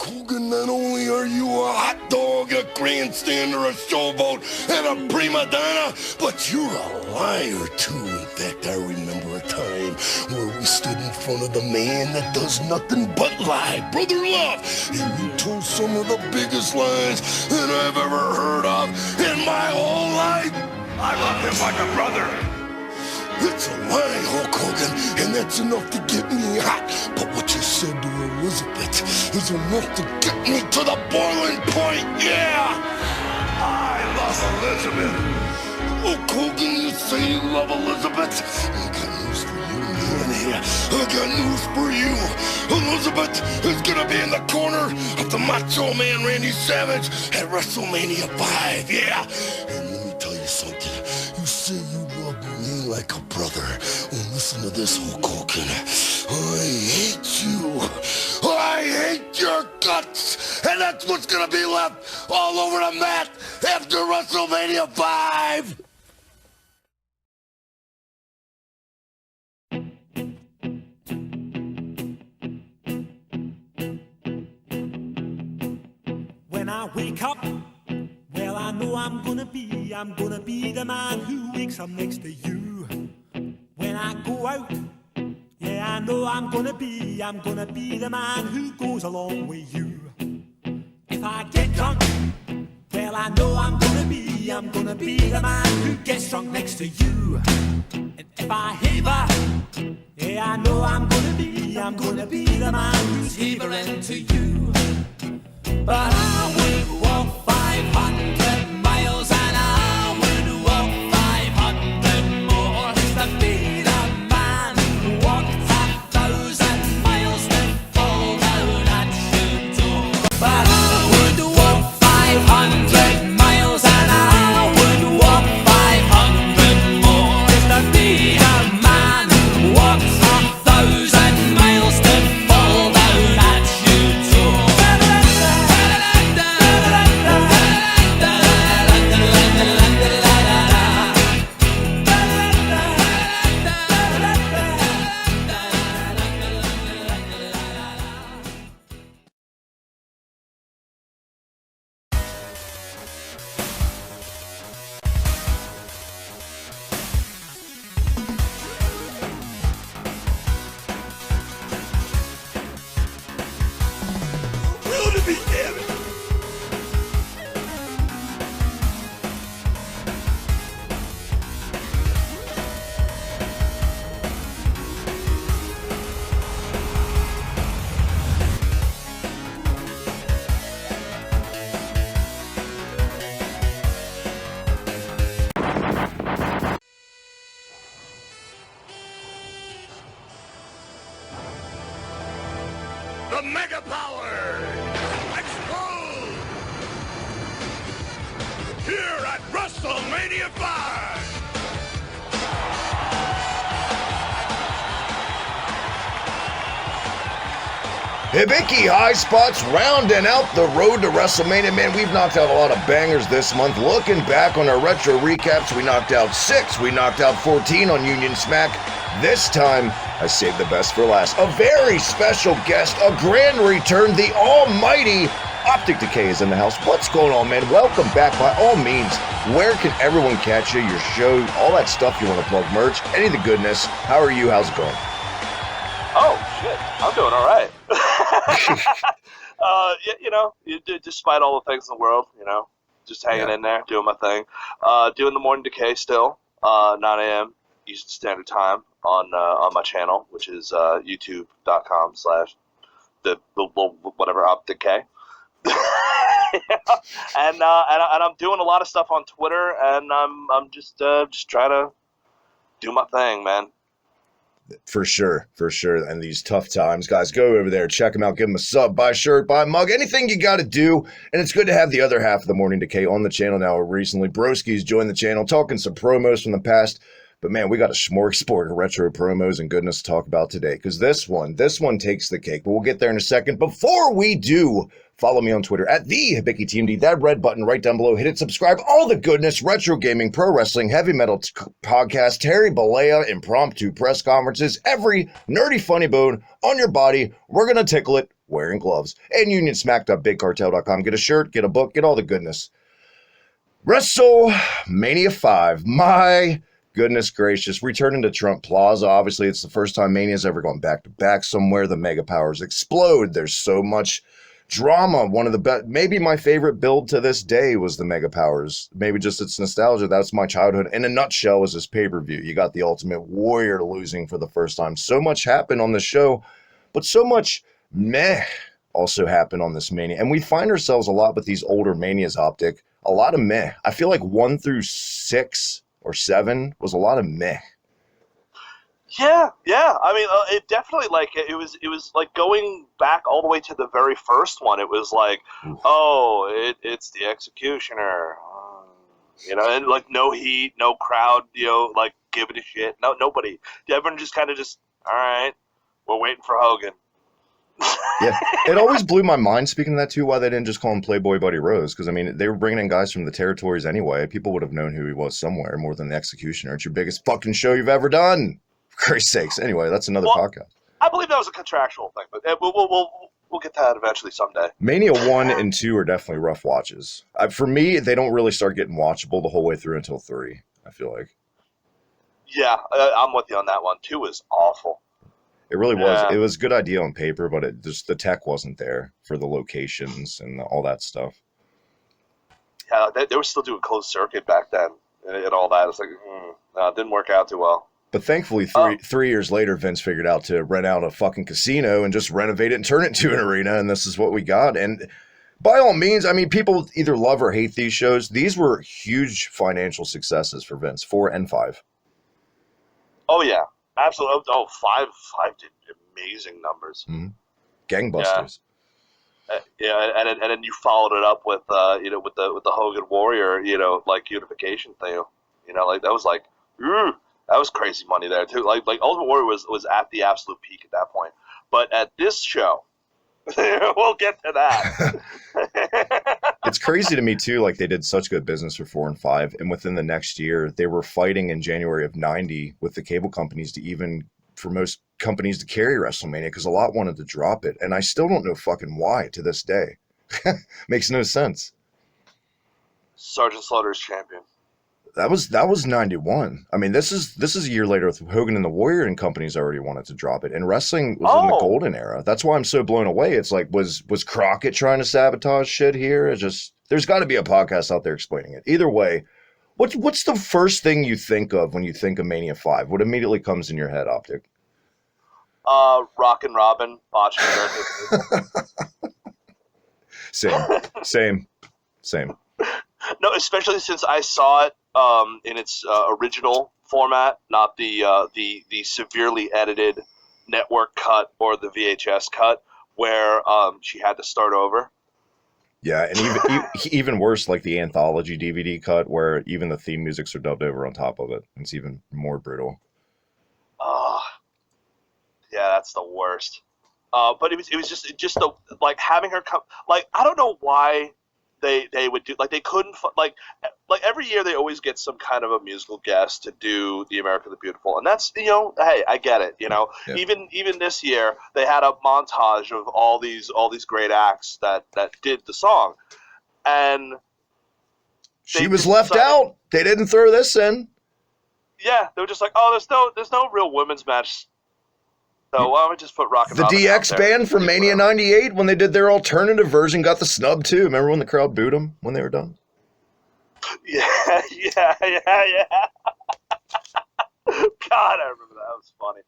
Hogan, not only are you a hot dog, a grandstander, a showboat, and a prima donna, but you're a liar, too. In fact, I remember a time where we stood in front of the man that does nothing but lie, Brother Love, and you told some of the biggest lies that I've ever heard of in my whole life. I love him like a brother. It's a lie, Hulk Hogan, and that's enough to get me hot. But what you said to Elizabeth is enough to get me to the boiling point, yeah! I love Elizabeth. Hulk Hogan, you say you love Elizabeth? I got news for you, man, here. I got news for you. Elizabeth is gonna be in the corner of the Macho Man Randy Savage at WrestleMania 5, yeah! And let me tell you something. You say you love me like a brother. Well, listen to this, Hulk Hogan. I hate you. I hate your guts. And that's what's gonna be left all over the mat after WrestleMania 5. When I wake up, well, I know I'm gonna be the man who wakes up next to you. When I go out, yeah, I know I'm gonna be the man who goes along with you. If I get drunk, well, I know I'm gonna be the man who gets drunk next to you. And if I heaver, yeah, I know I'm gonna be the man who's heavering to you. But I would walk 500 miles and I would walk 500 more to be the man who walked 1,000 miles to fall down at your door. But I would walk 500 miles and I would walk 500 more to be the man who walked 1,000 miles to fall down at your door. The Mega Power explode here at WrestleMania 5. Hibiki High Spots rounding out the road to WrestleMania. Man, we've knocked out a lot of bangers this month. Looking back on our retro recaps, we knocked out 6. We knocked out 14 on Union Smack. This time, I saved the best for last. A very special guest, a grand return, the almighty Optic Decay is in the house. What's going on, man? Welcome back. By all means, where can everyone catch you, your show, all that stuff you want to plug, merch, any of the goodness? How are you? How's it going? Oh, shit. I'm doing all right. Despite all the things in the world, just hanging in there, doing my thing. Doing the Morning Decay still, 9 a.m. Eastern Standard Time on my channel, which is youtube.com/the whatever Optic K. and I'm doing a lot of stuff on Twitter, and I'm just trying to do my thing, man. For sure. And these tough times, guys, go over there, check them out, give them a sub, buy a shirt, buy a mug, anything you got to do. And it's good to have the other half of the Morning Decay on the channel now. Recently, Broski's joined the channel, talking some promos from the past. But man, we got a smorgasbord of retro promos and goodness to talk about today, because this one takes the cake. But we'll get there in a second. Before we do, follow me on Twitter at the HIBIKITMD. That red button right down below. Hit it, subscribe. All the goodness, retro gaming, pro wrestling, heavy metal podcast, Terry Bollea, impromptu press conferences, every nerdy funny bone on your body. We're gonna tickle it. wearing gloves. And unionsmack.bigcartel.com. Get a shirt, get a book, get all the goodness. WrestleMania 5. My goodness gracious. Returning to Trump Plaza. Obviously, it's the first time Mania's ever gone back-to-back somewhere. The Mega Powers explode. There's so much drama. One of the best, maybe my favorite build to this day was the Mega Powers. Maybe just it's nostalgia. That's my childhood. In a nutshell, was this pay-per-view. You got the Ultimate Warrior losing for the first time. So much happened on the show, but so much meh also happened on this Mania. And we find ourselves a lot with these older Manias, Optic. A lot of meh. I feel like 1 through 6 or 7 was a lot of meh. Yeah. I mean, it definitely like it was like going back all the way to the very first one. It was like, it's the Executioner, and like no heat, no crowd, like giving a shit. No, nobody. Everyone just kind of all right, we're waiting for Hogan. Yeah, it always blew my mind, speaking of that too, why they didn't just call him Playboy Buddy Rose, because I mean they were bringing in guys from the territories anyway. People would have known who he was somewhere more than the Executioner. It's your biggest fucking show you've ever done, for Christ's sakes. Anyway, that's another podcast. I believe that was a contractual thing, but we'll get to that eventually someday. Mania 1 and 2 are definitely rough watches. For me, they don't really start getting watchable the whole way through until 3, I feel like. Yeah, I'm with you on that one. 2 is awful. It really was. It was a good idea on paper, but it just the tech wasn't there for the locations and all that stuff. Yeah, they were still doing closed circuit back then and all that. It's like, no, it didn't work out too well. But thankfully, three years later, Vince figured out to rent out a fucking casino and just renovate it and turn it into an arena, and this is what we got. And by all means, I mean, people either love or hate these shows. These were huge financial successes for Vince, 4 and 5. Oh, yeah. Absolutely. Oh, 5 did amazing numbers. Mm-hmm. Gangbusters. Yeah, and then you followed it up with with the Hogan Warrior like unification thing. Like that was like that was crazy money there too. Like Ultimate Warrior was at the absolute peak at that point. But at this show, we'll get to that. It's crazy to me too. Like they did such good business for 4 and 5, and within the next year, they were fighting in January of '90 with the cable companies for most companies to carry WrestleMania because a lot wanted to drop it, and I still don't know fucking why to this day. Makes no sense. Sergeant Slaughter's champion. That was 91. I mean, this is a year later with Hogan and the Warrior and companies already wanted to drop it. And wrestling was in the golden era. That's why I'm so blown away. It's like, was Crockett trying to sabotage shit here? There's got to be a podcast out there explaining it. Either way, what's the first thing you think of when you think of Mania 5? What immediately comes in your head, Optic? Rockin' Robin, botching Same. No, especially since I saw it in its original format, not the severely edited network cut or the VHS cut where she had to start over. Yeah, and even worse, like the anthology DVD cut where even the theme musics are dubbed over on top of it. It's even more brutal. Yeah, that's the worst. But it was just the like having her come. Like I don't know why they would do like they couldn't like every year they always get some kind of a musical guest to do the America the Beautiful, and that's hey, I get it. Yeah. Even this year they had a montage of all these great acts that did the song, and she was left out. They didn't throw this in. Yeah, they were just like, oh, there's no real women's match. So why don't we just put Rockin' Robin DX band from Mania 98 when they did their alternative version got the snub too. Remember when the crowd booed them when they were done? Yeah. God, I remember that. That was funny.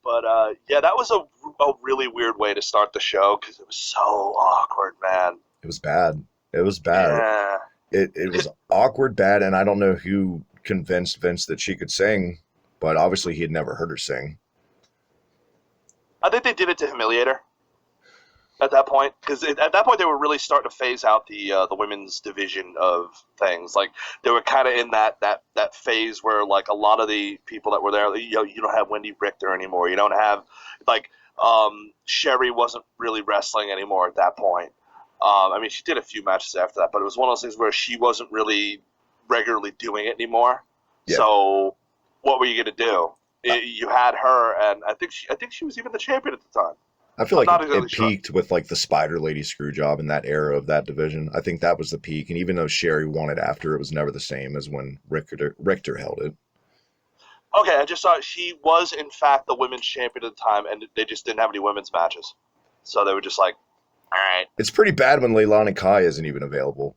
But that was a really weird way to start the show because it was so awkward, man. It was bad. Yeah. It was awkward, bad, and I don't know who convinced Vince that she could sing, but obviously he had never heard her sing. I think they did it to humiliate her at that point, because at that point they were really starting to phase out the women's division of things. Like they were kind of in that phase where like a lot of the people that were there, you don't have Wendy Richter anymore. You don't have like Sherry wasn't really wrestling anymore at that point. I mean, she did a few matches after that, but it was one of those things where she wasn't really regularly doing it anymore. Yeah. So what were you gonna do? You had her, and I think she was even the champion at the time. I feel I'm like not it exactly sure. peaked with like the Spider Lady screw job in that era of that division. I think that was the peak. And even though Sherry won it after, it was never the same as when Richter held it. Okay, I just saw she was in fact the women's champion at the time, and they just didn't have any women's matches, so they were just like, all right. It's pretty bad when Leilani Kai isn't even available.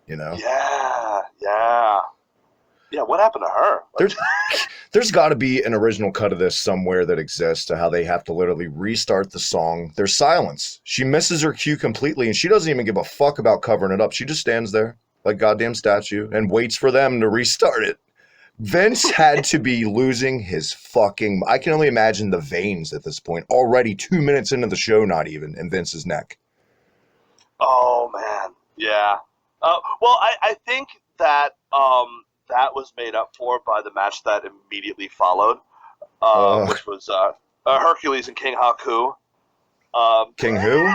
You know? Yeah. What happened to her? There's got to be an original cut of this somewhere that exists to how they have to literally restart the song. There's silence. She misses her cue completely, and she doesn't even give a fuck about covering it up. She just stands there like goddamn statue and waits for them to restart it. Vince had to be losing his fucking... I can only imagine the veins at this point. Already 2 minutes into the show, not even, in Vince's neck. Oh, man. Yeah. Well, I think that that was made up for by the match that immediately followed, which was Hercules and King Haku. King who?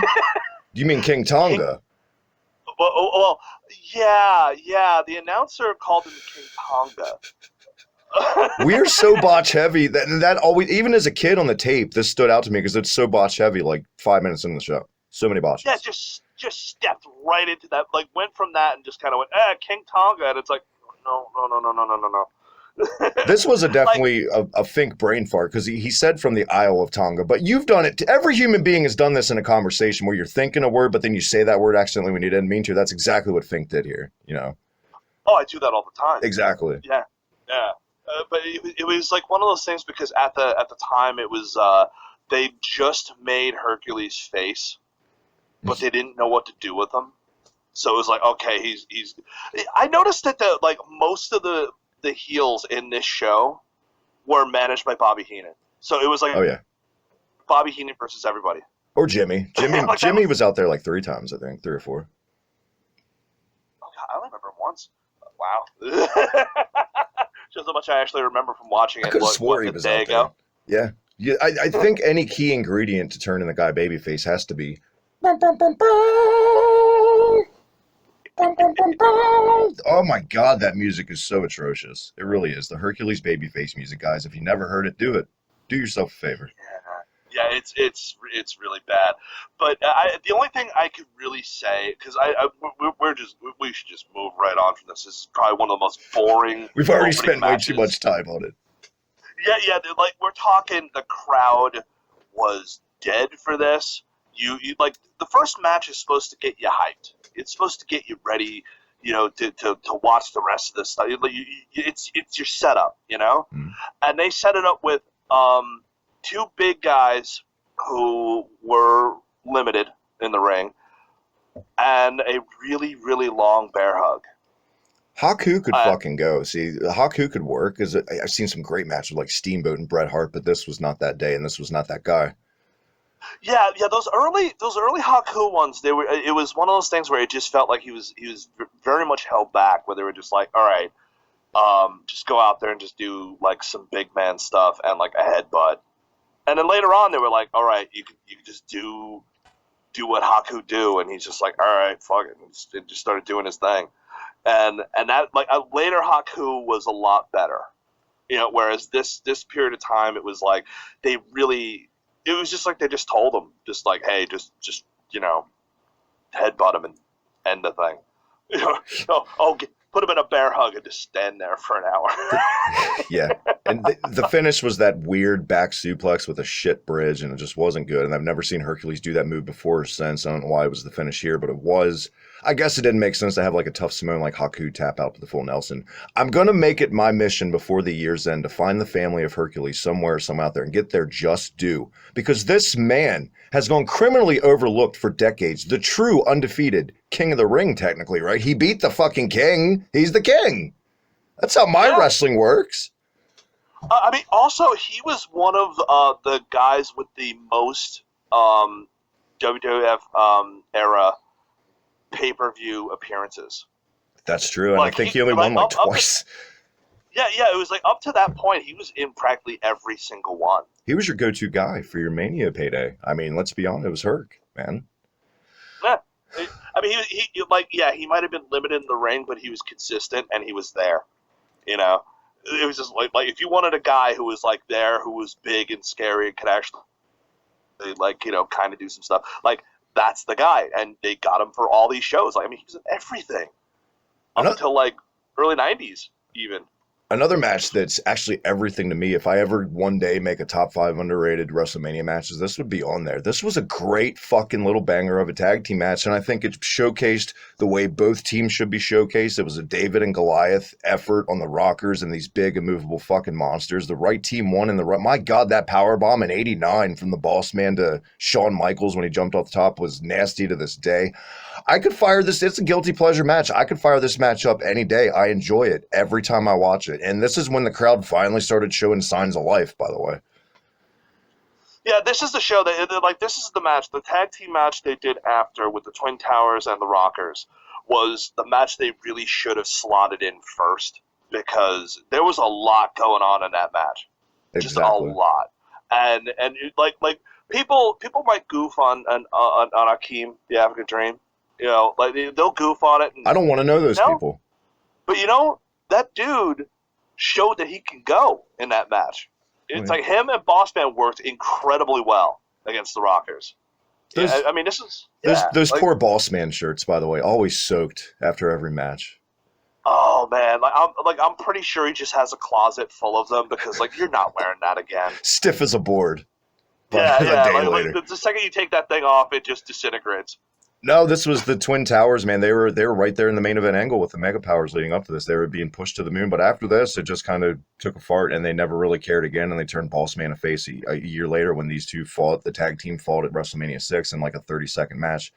You mean King Tonga? Well, yeah. The announcer called him King Tonga. We're so botch heavy that always, even as a kid on the tape, this stood out to me because it's so botch heavy. Like 5 minutes into the show, so many botches. Yeah, just stepped right into that. Like went from that and just kind of went, King Tonga, and it's like, no. This was definitely a Fink brain fart because he said from the Isle of Tonga, but you've done it. Every human being has done this in a conversation where you're thinking a word, but then you say that word accidentally when you didn't mean to. That's exactly what Fink did here, you know? Oh, I do that all the time. Exactly. Yeah. But it was like one of those things because at the time it was they just made Hercules face, but they didn't know what to do with him. So it was like, okay, he's. I noticed that like most of the heels in this show were managed by Bobby Heenan. So it was like, oh yeah, Bobby Heenan versus everybody. Or Jimmy. Jimmy was out there like 3 times, I think, 3 or 4. Oh God, I only remember him once. Wow. Just how much I actually remember from watching it. I could have swore he was out there. Yeah. I think any key ingredient to turning the guy babyface has to be. Oh my God, that music is so atrocious. It really is. The Hercules babyface music, guys. If you never heard it, do it. Do yourself a favor. Yeah, it's really bad. But the only thing I could really say, because we should just move right on from this. This is probably one of the most boring. We've already spent matches. way too much time on it. Yeah. Like we're talking, the crowd was dead for this. You like the first match is supposed to get you hyped. It's supposed to get you ready, you know, to watch the rest of this stuff. It's your setup, you know, and they set it up with 2 big guys who were limited in the ring, and a really, really long bear hug. Haku could fucking go. See, Haku could work. I've seen some great matches like Steamboat and Bret Hart, but this was not that day, and this was not that guy. Yeah. Those early Haku ones, it was one of those things where it just felt like he was very much held back. Where they were just like, all right, just go out there and just do like some big man stuff and like a headbutt. And then later on, they were like, all right, you can just do what Haku do, and he's just like, all right, fuck it, and just started doing his thing. And that like later Haku was a lot better, you know. Whereas this period of time, it was like it was just like they just told him, just like, hey, just you know, headbutt him and end the thing. You know, put him in a bear hug and just stand there for an hour. Yeah, and the finish was that weird back suplex with a shit bridge, and it just wasn't good. And I've never seen Hercules do that move before or since. I don't know why it was the finish here, but it was. I guess it didn't make sense to have like a tough Simone like Haku tap out to the full Nelson. I'm going to make it my mission before the year's end to find the family of Hercules somewhere out there and get their just due. Because this man has gone criminally overlooked for decades. The true undefeated king of the ring, technically, right? He beat the fucking king. He's the king. That's how my wrestling works. I mean, also, he was one of the guys with the most WWF era pay-per-view appearances. That's true, and like, I think he only won like twice. Yeah, it was like up to that point, he was in practically every single one. He was your go-to guy for your Mania payday. I mean, let's be honest, it was Herc, man. Yeah, I mean, he might have been limited in the ring, but he was consistent and he was there. You know, it was just like if you wanted a guy who was like there, who was big and scary and could actually they like, you know, kind of do some stuff. Like, that's the guy, and they got him for all these shows. Like, I mean, he was in everything up until like early '90s, even. Another match that's actually everything to me, if I ever one day make a top 5 underrated WrestleMania matches, this would be on there. This was a great fucking little banger of a tag team match, and I think it showcased the way both teams should be showcased. It was a David and Goliath effort on the Rockers and these big immovable fucking monsters. The right team won, and my God, that powerbomb in '89 from the Boss Man to Shawn Michaels when he jumped off the top was nasty to this day. I could fire this. It's a guilty pleasure match. I could fire this match up any day. I enjoy it every time I watch it. And this is when the crowd finally started showing signs of life, by the way. Yeah, this is the show that, like, this is the match. The tag team match they did after with the Twin Towers and the Rockers was the match they really should have slotted in first, because there was a lot going on in that match. Exactly. Just a lot. And like people might goof on Akeem, the African Dream. You know, like, they'll goof on it. And, I don't want to know those people. But, you know, that dude showed that he can go in that match. It's like him and Boss Man worked incredibly well against the Rockers. I mean, this is... Those poor Boss Man shirts, by the way, always soaked after every match. Oh, man. I'm pretty sure he just has a closet full of them, because, like, you're not wearing that again. Stiff as a board. Yeah. Like, the second you take that thing off, it just disintegrates. No, this was the Twin Towers, man. They were right there in the main event angle with the Mega Powers leading up to this. They were being pushed to the moon, but after this, it just kind of took a fart, and they never really cared again, and they turned Boss Man a face a year later when these two fought. The tag team fought at WrestleMania 6 in like a 30-second match.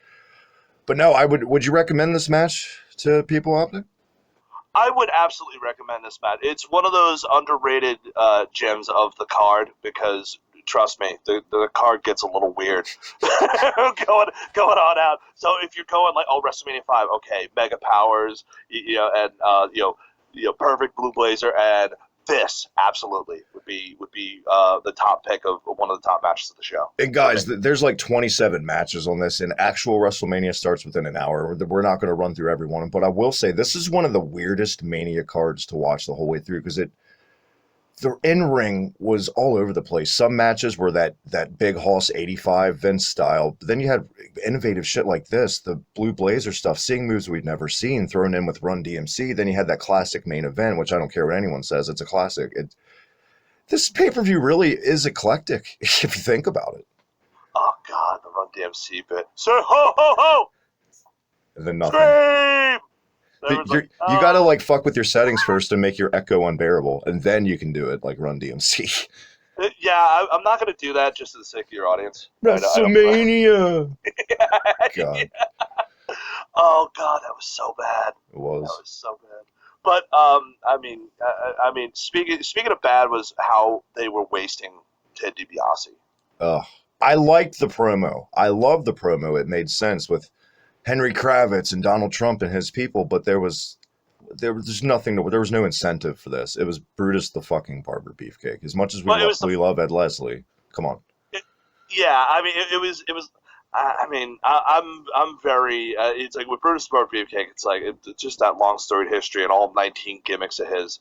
But no, would you recommend this match to people, Optic? I would absolutely recommend this match. It's one of those underrated gems of the card, because trust me, the card gets a little weird going on out. So if you're going like, WrestleMania 5, okay, Mega Powers, and Perfect Blue Blazer, and this absolutely would be the top pick of one of the top matches of the show. And guys, there's like 27 matches on this, and actual WrestleMania starts within an hour. We're not going to run through every one, but I will say this is one of the weirdest Mania cards to watch the whole way through, because the in-ring was all over the place. Some matches were that Big Hoss 85 Vince style, but then you had innovative shit like this, the Blue Blazer stuff, seeing moves we'd never seen thrown in with Run DMC. Then you had that classic main event, which I don't care what anyone says, it's a classic. This pay-per-view really is eclectic, if you think about it. Oh, God, the Run DMC bit. Sir, ho, ho, ho! And then nothing. Scream! You gotta like fuck with your settings first to make your echo unbearable, and then you can do it like Run DMC. Yeah, I'm not gonna do that just for the sake of your audience. WrestleMania. God. Oh God, that was so bad. It was. That was so bad. But I mean, speaking of bad, was how they were wasting Ted DiBiase. I liked the promo. I loved the promo. It made sense with Henry Kravitz and Donald Trump and his people, but there was nothing. There was no incentive for this. It was Brutus the fucking Barber Beefcake. As much as we love Ed Leslie, come on. I mean, it was. I mean, I'm very. It's like with Brutus the Barber Beefcake. It's like it's just that long storied history and all 19 gimmicks of his.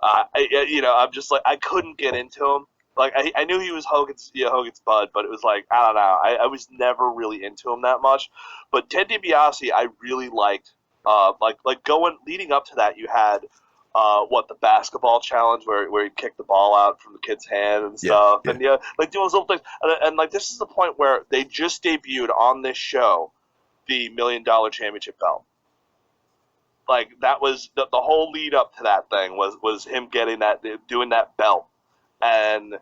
I'm just like, I couldn't get into him. Like, I knew he was Hogan's bud, but it was like, I don't know. I was never really into him that much. But Ted DiBiase, I really liked. Leading up to that, you had the basketball challenge where he kicked the ball out from the kid's hand and stuff, and doing those little things. And like, this is the point where they just debuted on this show the $1 Million Championship belt. Like, that was the whole lead up to that thing was him getting doing that belt. And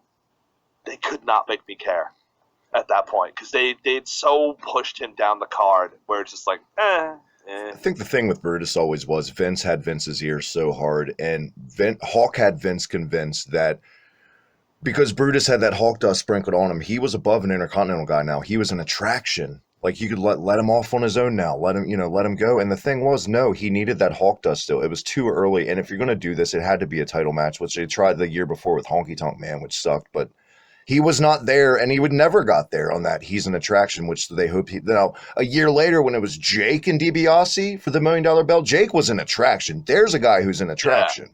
they could not make me care at that point, because they'd so pushed him down the card where it's just like, I think the thing with Brutus always was Vince had Vince's ear so hard, and Hawk had Vince convinced that because Brutus had that Hawk dust sprinkled on him, he was above an Intercontinental guy now. He was an attraction. Like, you could let him off on his own now. Let him go. And the thing was, no, he needed that Hawk dust still. It was too early. And if you're going to do this, it had to be a title match, which they tried the year before with Honky Tonk Man, which sucked. But he was not there, and he would never got there on that. He's an attraction, which they hope now, a year later, when it was Jake and DiBiase for the $1 Million belt, Jake was an attraction. There's a guy who's an attraction. Yeah.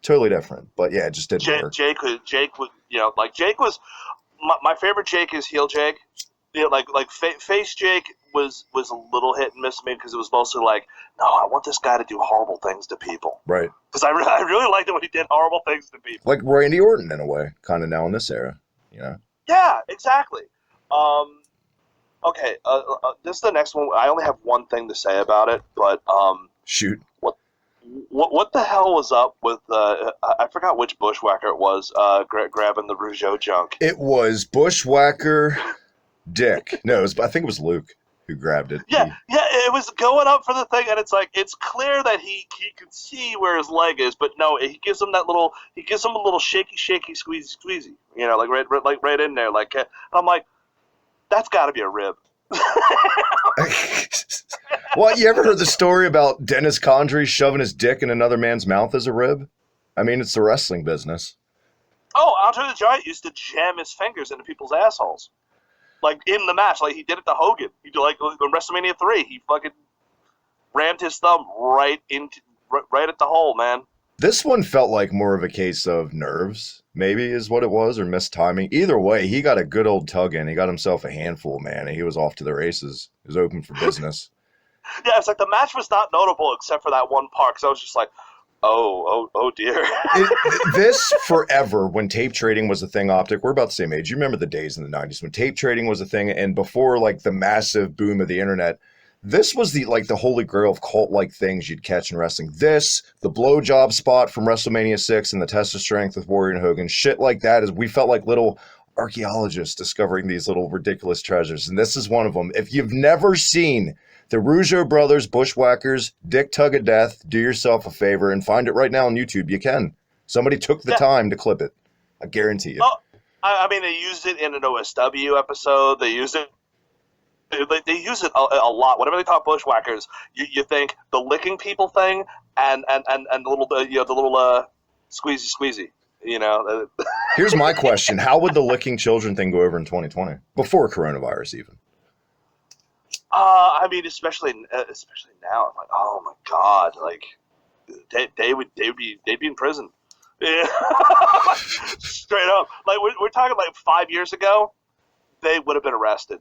Totally different. But yeah, it just didn't work. Jake was, my favorite Jake is heel Jake. Yeah, face Jake was a little hit and miss to me because it was mostly like, no, I want this guy to do horrible things to people. Right. Because I really liked it when he did horrible things to people. Like Randy Orton in a way, kind of now in this era, you know? Yeah, exactly. Okay, this is the next one. I only have one thing to say about it, but Shoot. What the hell was up with I forgot which bushwhacker it was grabbing the Rougeau junk. It was Bushwhacker Dick. No, I think it was Luke who grabbed it. Yeah, it was going up for the thing, and it's like it's clear that he could see where his leg is, but no, he gives him a little shaky squeezy, you know, like right in there, like. And I'm like, that's got to be a rib. What, you ever heard the story about Dennis Condrey shoving his dick in another man's mouth as a rib? I mean, it's the wrestling business. Oh, Andre the Giant used to jam his fingers into people's assholes. Like, in the match. Like, he did it to Hogan. He did, like, on WrestleMania 3. He fucking rammed his thumb right at the hole, man. This one felt like more of a case of nerves, maybe is what it was, or mistiming. Either way, he got a good old tug in. He got himself a handful, man, and he was off to the races. He was open for business. Yeah, it's like the match was not notable except for that one part, because I was just like, oh dear. This forever, when tape trading was a thing, Optic, we're about the same age. You remember the days in the 90s when tape trading was a thing, and before, like, the massive boom of the internet, this was the holy grail of cult-like things you'd catch in wrestling. This, the blowjob spot from WrestleMania 6 and the test of strength with Warrior and Hogan, shit like that, is we felt like little archaeologists discovering these little ridiculous treasures, and this is one of them. If you've never seen the Rougeau Brothers Bushwhackers Dick Tug of Death, do yourself a favor and find it right now on YouTube. You can. Somebody took the time to clip it. I guarantee you. Oh, I mean, they used it in an OSW episode. They used it. They use it a lot. Whenever they talk bushwhackers, you think the licking people thing and the little squeezy. You know. Here's my question: how would the licking children thing go over in 2020 before coronavirus even? I mean, especially now, I'm like, oh my god, like they'd be in prison. Yeah. Straight up, like we're talking like 5 years ago, they would have been arrested.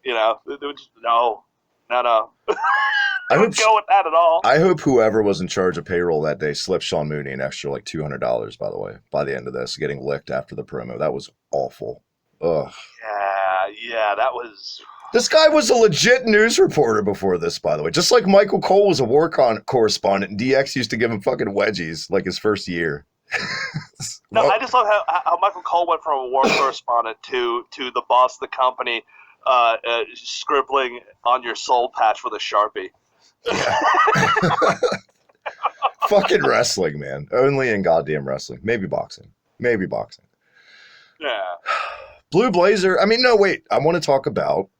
You know, they would just, no. I wouldn't go with that at all. I hope whoever was in charge of payroll that day slipped Sean Mooney an extra like $200, by the way, by the end of this, getting licked after the promo. That was awful. Ugh. Yeah, that was... This guy was a legit news reporter before this, by the way. Just like Michael Cole was a war correspondent, and DX used to give him fucking wedgies like his first year. No, I just love how Michael Cole went from a war correspondent to the boss of the company scribbling on your soul patch with a Sharpie. Yeah. Fucking wrestling, man. Only in goddamn wrestling. Maybe boxing. Yeah. Blue Blazer. I mean, no, wait. I want to talk about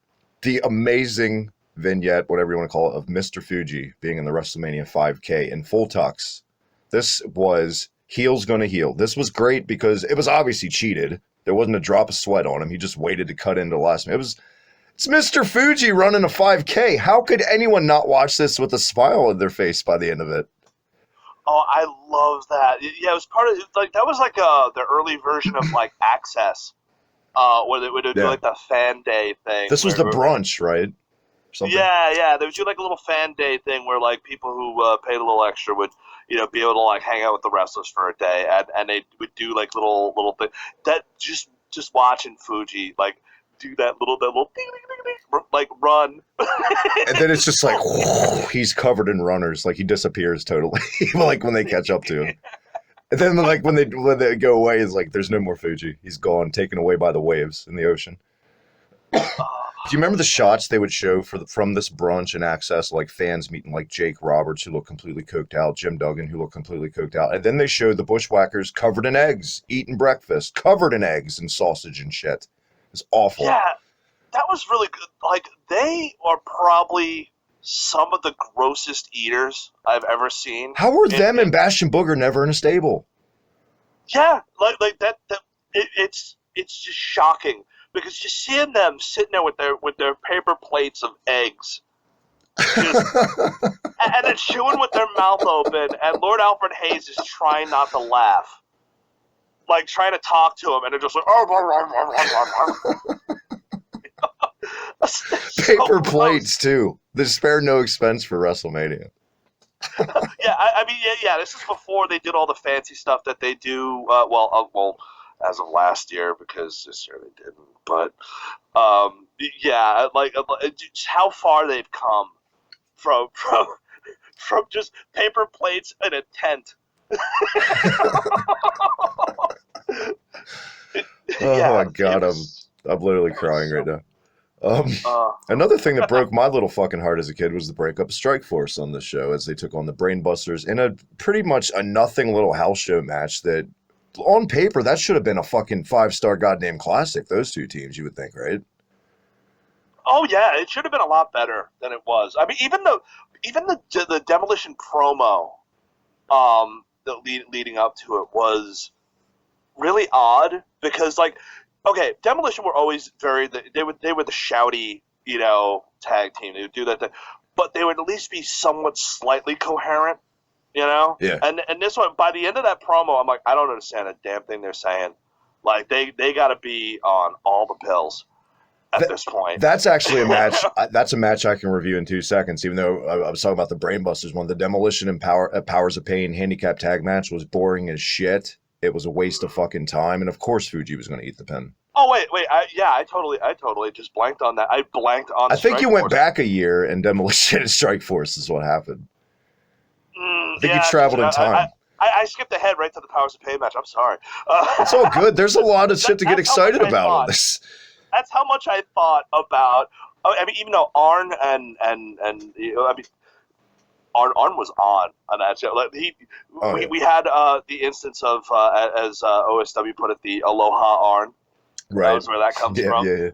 the amazing vignette, whatever you want to call it, of Mr. Fuji being in the WrestleMania 5K in full tux. This was heel's gonna heel. This was great because it was obviously cheated. There wasn't a drop of sweat on him. He just waited to cut into the last minute. It's Mr. Fuji running a 5K. How could anyone not watch this with a smile on their face by the end of it? Oh, I love that. Yeah, it was part of like that was like the early version of like Access, where they would do like the fan day thing. This was the brunch, right? Something. Yeah. They would do like a little fan day thing where like people who paid a little extra would, you know, be able to like hang out with the wrestlers for a day, and they would do like little thing that just watching Fuji like do that little ding, ding, ding, like run, and then it's just like whoo, he's covered in runners, like he disappears totally, like when they catch up to him. And then like when they go away, it's like there's no more Fuji. He's gone, taken away by the waves in the ocean. Do you remember the shots they would show from this brunch and Access, like fans meeting like Jake Roberts, who looked completely coked out, Jim Duggan, who looked completely coked out, and then they showed the Bushwhackers covered in eggs, eating breakfast, covered in eggs and sausage and shit. It's awful. Yeah, that was really good. Like, they are probably some of the grossest eaters I've ever seen. How were them and Bastion Booger never in a stable? Yeah, like that. It's just shocking because just seeing them sitting there with their paper plates of eggs, and then chewing with their mouth open, and Lord Alfred Hayes is trying not to laugh. like trying to talk to him, and they're just like, Paper plates too. They spared no expense for WrestleMania. Yeah, I mean, yeah. This is before they did all the fancy stuff that they do. Well, as of last year, because this year they didn't. But yeah, like just how far they've come from just paper plates in a tent. Oh my god, I'm literally crying right now. Another thing that broke my little fucking heart as a kid was the breakup of Strikeforce on this show as they took on the Brainbusters in a pretty much a nothing little house show match that, on paper, that should have been a fucking 5-star goddamn classic, those two teams, you would think, right? Oh yeah, it should have been a lot better than it was. I mean, even the Demolition promo, leading up to it was really odd because, like, okay, Demolition were always they were the shouty, tag team. They would do that thing, but they would at least be somewhat slightly coherent, Yeah. And this one, by the end of that promo, I'm like, I don't understand a damn thing they're saying. Like they got to be on all the pills at this point. That's actually a match. That's a match I can review in 2 seconds. Even though I was talking about the Brainbusters one, the Demolition and Powers of Pain handicap tag match was boring as shit. It was a waste of fucking time, and of course Fuji was going to eat the pin. Oh wait, I totally just blanked on that. I blanked on. I think you went back a year, and Demolition and Strikeforce is what happened. I think you traveled in time. I skipped ahead right to the Powers of Pain match. I'm sorry. It's all good. There's a lot of shit to get excited about on this. That's how much I thought about. I mean, even though Arn and Arn was on that show. Like we had the instance of as OSW put it, the Aloha Arn. Right. That was where that comes from. Yeah.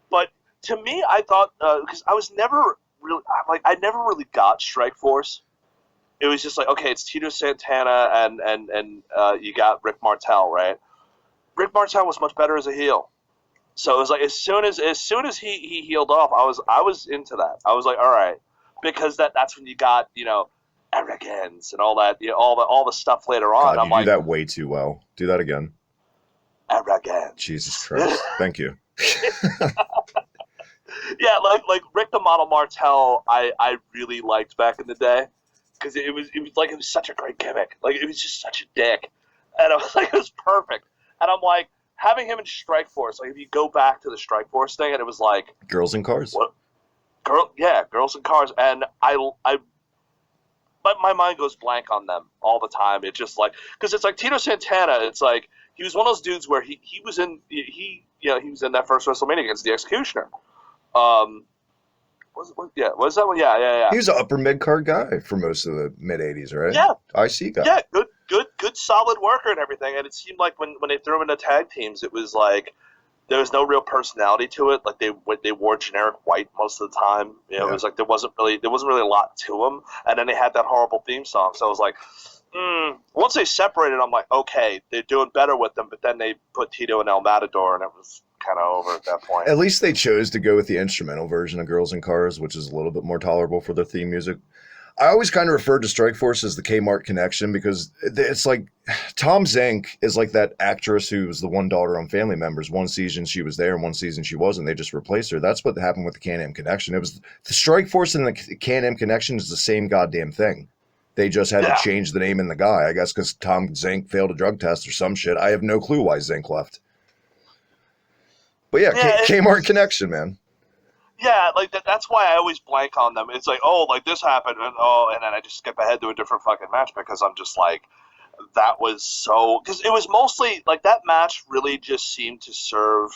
But to me, I thought because I was never really I never really got Strikeforce. It was just like, okay, it's Tito Santana and you got Rick Martel, right? Rick Martel was much better as a heel. So it was like as soon as he healed off, I was into that. I was like, all right, because that's when you got arrogance and all that, all the stuff later on. God, you do that way too well. Do that again. Arrogance. Jesus Christ! Thank you. Yeah, like Rick the Model Martel, I really liked back in the day because it was such a great gimmick. Like it was just such a dick, and I was like, it was perfect. And I'm like, having him in Strikeforce, like if you go back to the Strikeforce thing, and it was like girls and cars. What? Girls and cars, and but my mind goes blank on them all the time. It's just like because it's like Tito Santana. It's like he was one of those dudes where he was in he was in that first WrestleMania against the Executioner. Was that one? Yeah. He was an upper mid card guy for most of the mid '80s, right? Yeah, IC guy. Yeah, good, solid worker and everything. And it seemed like when they threw him into tag teams, it was like there was no real personality to it. Like they wore generic white most of the time. It was like there wasn't really a lot to them. And then they had that horrible theme song. So I was like, once they separated, I'm like, okay, they're doing better with them. But then they put Tito and El Matador, and it was kind of over at that point. At least they chose to go with the instrumental version of Girls and Cars, which is a little bit more tolerable for their theme music. I always kind of referred to Strikeforce as the Kmart connection because it's like Tom Zink is like that actress who was the one daughter on Family Members. One season she was there and one season she wasn't. They just replaced her. That's what happened with the Can-Am connection. It was the Strikeforce and the Can-Am connection is the same goddamn thing. They just had to change the name and the guy, I guess, because Tom Zink failed a drug test or some shit. I have no clue why Zink left. But Kmart connection, man. Yeah, like that's why I always blank on them. It's like, oh, like this happened, and then I just skip ahead to a different fucking match because I'm just like, that was so because it was mostly like that match really just seemed to serve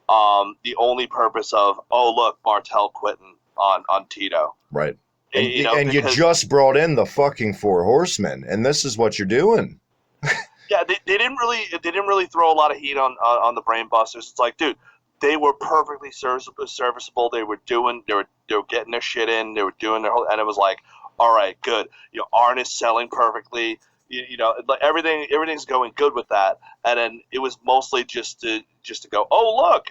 the only purpose of look, Martel quitting on Tito, right? And you just brought in the fucking Four Horsemen, and this is what you're doing. Yeah, they didn't really throw a lot of heat on the Brainbusters. It's like, dude, they were perfectly serviceable. They were getting their shit in. They were doing their whole, and it was like, all right, good. Arn is selling perfectly. Like everything's going good with that. And then it was mostly just to go, oh look,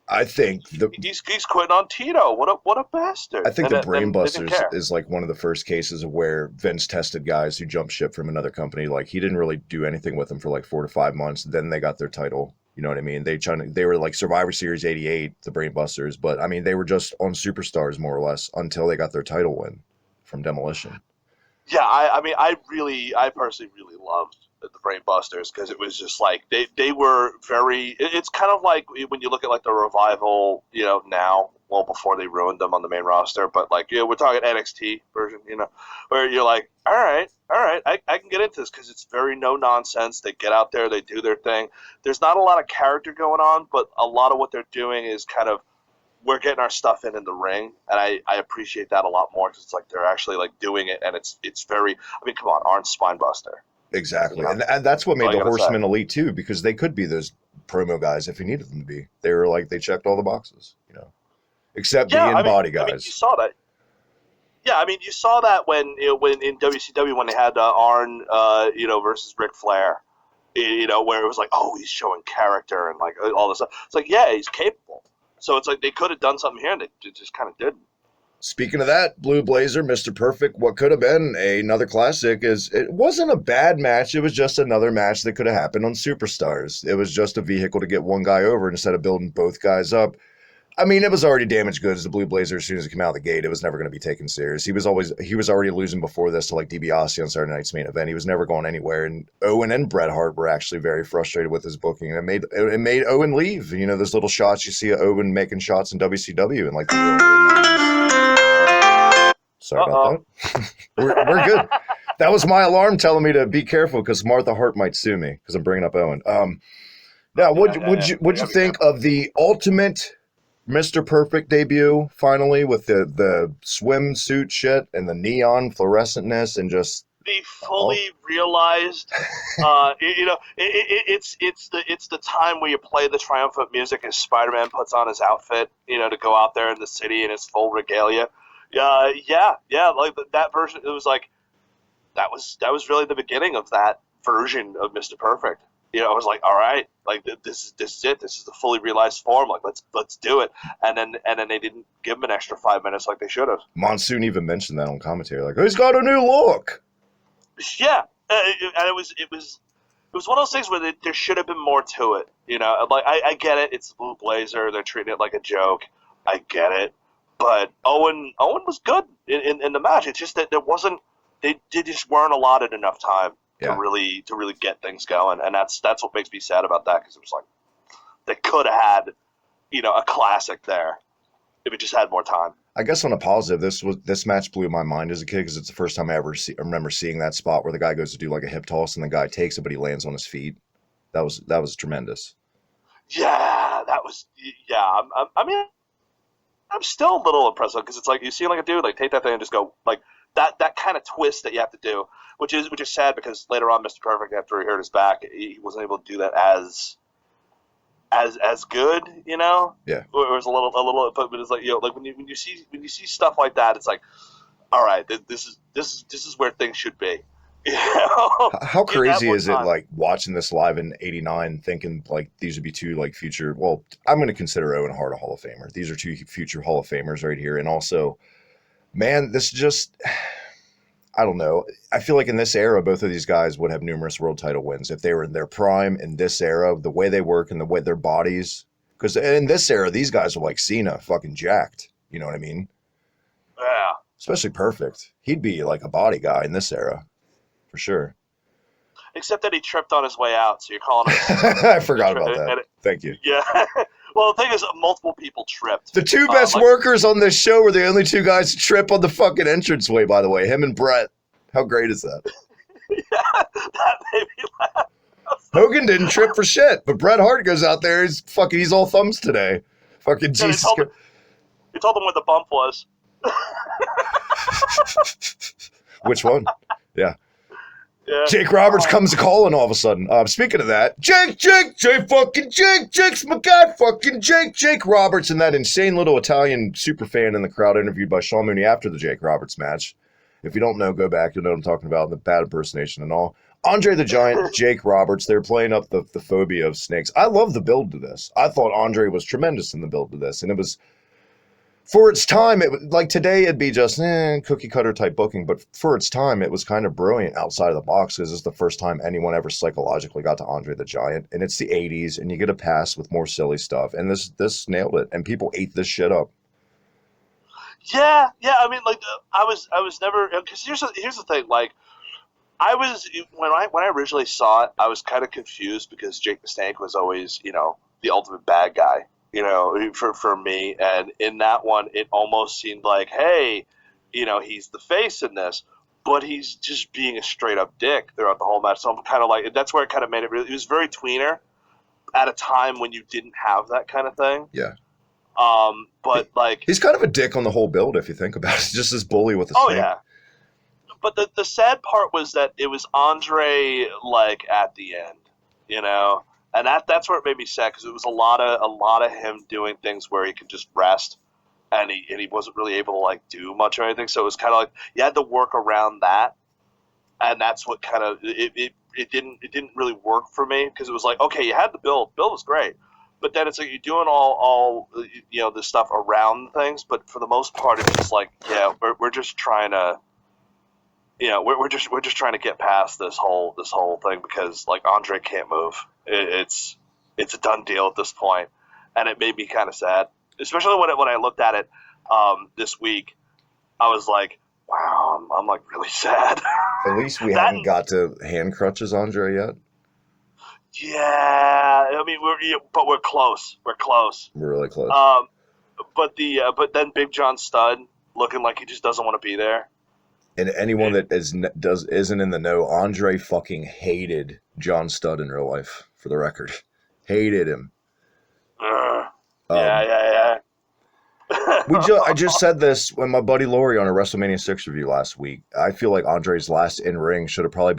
I think he's quitting on Tito. What a bastard. I think the They didn't Brainbusters care. is like one of the first cases of where Vince tested guys who jumped ship from another company. Like he didn't really do anything with them for like 4 to 5 months. Then they got their title. You know what I mean? They were like Survivor Series '88, the Brainbusters, but I mean they were just on Superstars more or less until they got their title win from Demolition. Yeah, I personally really loved the Brainbusters because it was just like they were very. It's kind of like when you look at like the Revival, now, well, before they ruined them on the main roster, but like we're talking NXT version, where you're like, all right, I can get into this because it's very no nonsense. They get out there, they do their thing. There's not a lot of character going on, but a lot of what they're doing is kind of. We're getting our stuff in the ring, and I appreciate that a lot more because it's like they're actually like doing it, and it's very. I mean, come on, Arn's Spinebuster. Exactly, and that's what made the Horsemen elite too, because they could be those promo guys if he needed them to be. They were like they checked all the boxes, except the in-body guys. I mean, you saw that. Yeah, I mean, you saw that when in WCW when they had Arn, versus Ric Flair, where it was like, oh, he's showing character and like all this stuff. It's like, yeah, he's capable. So it's like they could have done something here, and they just kind of didn't. Speaking of that, Blue Blazer, Mr. Perfect, what could have been another classic is it wasn't a bad match. It was just another match that could have happened on Superstars. It was just a vehicle to get one guy over instead of building both guys up. I mean, it was already damaged goods. The Blue Blazer, as soon as he came out of the gate, it was never going to be taken serious. He was already losing before this to like DiBiase on Saturday Night's Main Event. He was never going anywhere. And Owen and Bret Hart were actually very frustrated with his booking. And it made Owen leave. Those little shots you see of Owen making shots in WCW and like the real. Sorry about that. we're good. That was my alarm telling me to be careful because Martha Hart might sue me because I'm bringing up Owen. Now, what'd you think of the ultimate Mr. Perfect debut finally with the swimsuit shit and the neon fluorescentness and just they fully realized it's the time where you play the triumphant music as Spider-Man puts on his outfit to go out there in the city in his full regalia. Yeah, like that version, it was like that was really the beginning of that version of Mr. Perfect. I was like, all right, like this is it. This is the fully realized form. Like let's do it. And then they didn't give him an extra 5 minutes like they should have. Monsoon even mentioned that on commentary, like he's got a new look. Yeah, and it was one of those things where there should have been more to it. Like I get it. It's the Blue Blazer. They're treating it like a joke. I get it. But Owen was good in the match. It's just that there wasn't. They just weren't allotted enough time. To really get things going, and that's what makes me sad about that because it was like they could have had a classic there if it just had more time. I guess on a positive, this match blew my mind as a kid because it's the first time I remember seeing that spot where the guy goes to do like a hip toss and the guy takes it but he lands on his feet. That was tremendous. Yeah, that was I mean, I'm still a little impressed because it's like you see like a dude like take that thing and just go like that kind of twist that you have to do. Which is sad because later on, Mr. Perfect, after he hurt his back, he wasn't able to do that as good, Yeah. It was a little, but it's like like when you see stuff like that, it's like, all right, this is where things should be. How crazy is it like watching this live in '89, thinking like these would be two like future? Well, I'm going to consider Owen Hart a Hall of Famer. These are two future Hall of Famers right here, and also, man, this just. I don't know. I feel like in this era, both of these guys would have numerous world title wins if they were in their prime in this era, the way they work and the way their bodies. Because in this era, these guys are like Cena, fucking jacked. You know what I mean? Yeah. Especially Perfect. He'd be like a body guy in this era, for sure. Except that he tripped on his way out, so you're calling him. I forgot about that. Thank you. Yeah. Well, the thing is, multiple people tripped. The two best workers on this show were the only two guys to trip on the fucking entranceway, by the way. Him and Bret. How great is that? Yeah, that made me laugh. Hogan didn't trip for shit, but Bret Hart goes out there, he's all thumbs today. Fucking yeah, Jesus. He told him where the bump was. Which one? Yeah. Yeah. Jake Roberts comes calling all of a sudden. Speaking of that, Jake's my guy, fucking Jake Roberts, and that insane little Italian super fan in the crowd interviewed by Sean Mooney after the Jake Roberts match. If you don't know, go back. You'll know what I'm talking about, the bad impersonation and all. Andre the Giant, Jake Roberts, they're playing up the phobia of snakes. I love the build to this. I thought Andre was tremendous in the build to this, and it was, for its time, like today it'd be just cookie cutter type booking, but for its time it was kind of brilliant outside of the box because it's the first time anyone ever psychologically got to Andre the Giant, and it's the 80s, and you get a pass with more silly stuff, and this nailed it, and people ate this shit up. Yeah. I mean, like I was never, because here's the thing, like I was when I originally saw it, I was kind of confused because Jake the Snake was always, you know, the ultimate bad guy. You know, for me, and in that one, it almost seemed like, hey, you know, he's the face in this, but he's just being a straight up dick throughout the whole match. So I'm kind of like, that's where it kind of made it really. It was very tweener at a time when you didn't have that kind of thing. Yeah. But like, he's kind of a dick on the whole build if you think about it. Just this bully with a snake. Oh yeah. But the sad part was that it was Andre like at the end, you know. And that's where it made me sad because it was a lot of him doing things where he could just rest, and he wasn't really able to like do much or anything. So it was kind of like you had to work around that, and that's what kind of it didn't really work for me because it was like, okay, you had the build was great, but then it's like you're doing all you know, this stuff around things, but for the most part it's just like, yeah, we're just trying to. You know, we're just trying to get past this whole thing because like Andre can't move. It's a done deal at this point, and it made me kind of sad, especially when I looked at it this week. I was like, wow, I'm like really sad. At least we haven't got to hand crutches Andre yet. Yeah, I mean but we're close. We're close. We're really close. But then Big John Studd looking like he just doesn't want to be there. And anyone that isn't in the know, Andre fucking hated John Studd in real life, for the record. Hated him. Yeah. I just said this when my buddy Lori on a WrestleMania 6 review last week. I feel like Andre's last in-ring should have probably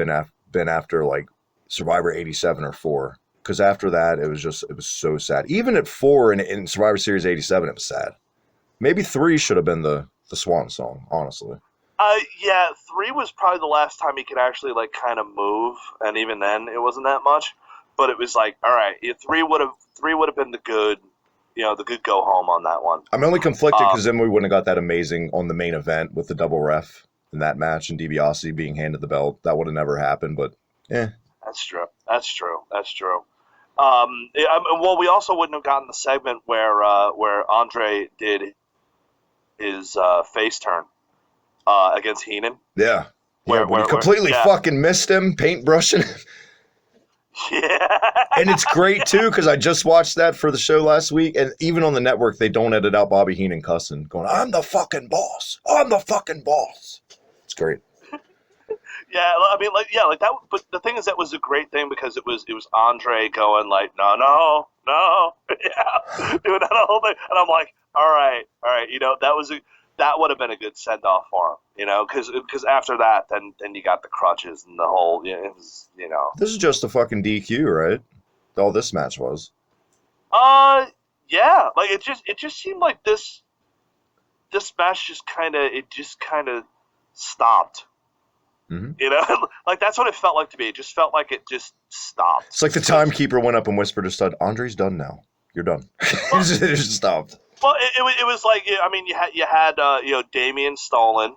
been after like Survivor 87 or 4. Because after that, it was so sad. Even at 4 in Survivor Series 87, it was sad. Maybe 3 should have been the swan song, honestly. Yeah, 3 was probably the last time he could actually like kind of move, and even then it wasn't that much. But it was like, all right, 3 would have been the good, you know, the good go home on that one. I'm only conflicted because then we wouldn't have got that amazing on the main event with the double ref in that match and DiBiase being handed the belt. That would have never happened, but That's true. Well, we also wouldn't have gotten the segment where Andre did his face turn. Against Heenan. Yeah. Where he completely fucking missed him, paintbrushing him. Yeah. And it's great, too, because I just watched that for the show last week, and even on the network, they don't edit out Bobby Heenan cussing, going, I'm the fucking boss. It's great. Yeah, I mean, like that. But the thing is, that was a great thing because it was Andre going like, no, yeah, doing that whole thing, and I'm like, all right, you know, that would have been a good send-off for him, you know, because after that, then you got the crutches and the whole, you know, it was, you know. This is just a fucking DQ, right? All this match was. Yeah, like it just seemed like this match just kind of stopped. Mm-hmm. You know, like that's what it felt like to me. It just felt like it just stopped. It's like the timekeeper went up and whispered to Studd, "Andre's done now. You're done." It just stopped. Well, it was like, I mean, you had you know, Damian Stolen,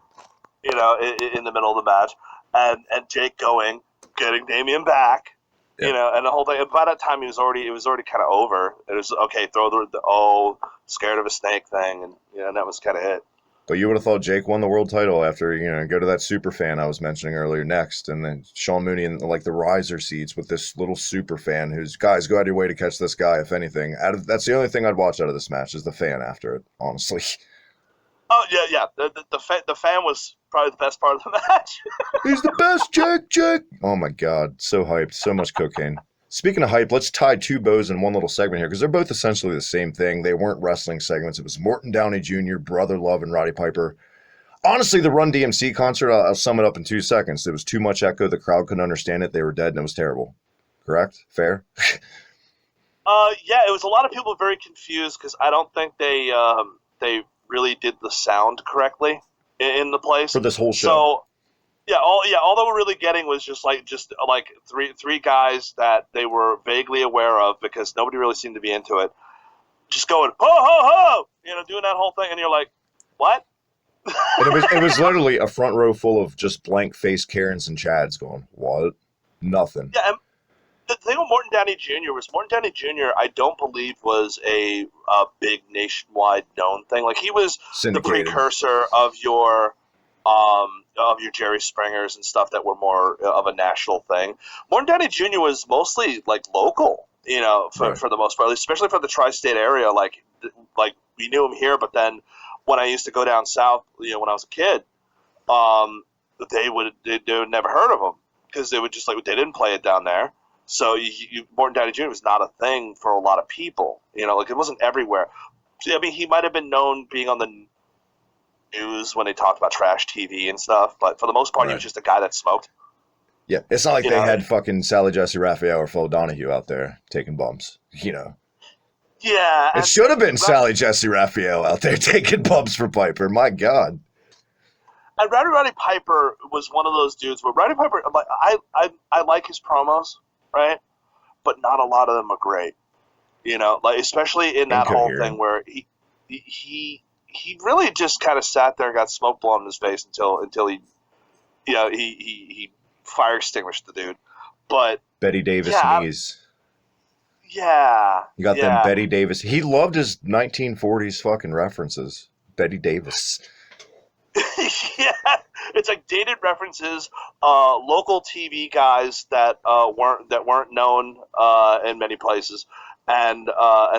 you know, in the middle of the match, and Jake getting Damian back, you know, and the whole thing. By that time, it was already kind of over. It was okay, throw the scared of a snake thing, and you know, and that was kind of it. But you would have thought Jake won the world title after, you know, go to that super fan I was mentioning earlier next, and then Sean Mooney in like the riser seats with this little super fan who's, guys, go out of your way to catch this guy, if anything. That's the only thing I'd watch out of this match is the fan after it, honestly. Oh, yeah. The fan was probably the best part of the match. He's the best, Jake. Oh, my God. So hyped. So much cocaine. Speaking of hype, let's tie two bows in one little segment here because they're both essentially the same thing. They weren't wrestling segments. It was Morton Downey Jr., Brother Love, and Roddy Piper. Honestly, the Run DMC concert, I'll sum it up in 2 seconds. There was too much echo. The crowd couldn't understand it. They were dead, and it was terrible. Correct? Fair? Yeah, it was a lot of people very confused because I don't think they really did the sound correctly in the place. For this whole show. All they were really getting was just like three guys that they were vaguely aware of because nobody really seemed to be into it. Just going ho ho ho, doing that whole thing, and you're like, what? And it was literally a front row full of just blank faced Karens and Chads going, what? Nothing. Yeah. And the thing with Morton Downey Jr. was Morton Downey Jr. I don't believe was a big nationwide known thing. Like he was Syndicated. the precursor of your Jerry Springers and stuff that were more of a national thing. Morton Downey Jr. was mostly like local, for the most part, especially for the tri-state area. Like we knew him here, but then when I used to go down south, when I was a kid, they would never heard of him because they would just they didn't play it down there. So Morton Downey Jr. was not a thing for a lot of people. It wasn't everywhere. I mean, he might have been known being on the news when they talked about trash TV and stuff, but for the most part, he was just a guy that smoked. Yeah, it's not like they had fucking Sally Jesse Raphael or Phil Donahue out there taking bumps, Yeah. It should have been Sally Jesse Raphael out there taking bumps for Piper. My God. And Roddy Piper was one of those dudes where Roddy Piper, I like his promos, right? But not a lot of them are great. Especially in that whole thing where he really just kind of sat there and got smoke blown in his face until he fire extinguished the dude. But Betty Davis knees. Yeah. You got them Betty Davis. He loved his 1940s fucking references. Betty Davis. Yeah, it's like dated references, local TV guys that weren't known in many places, and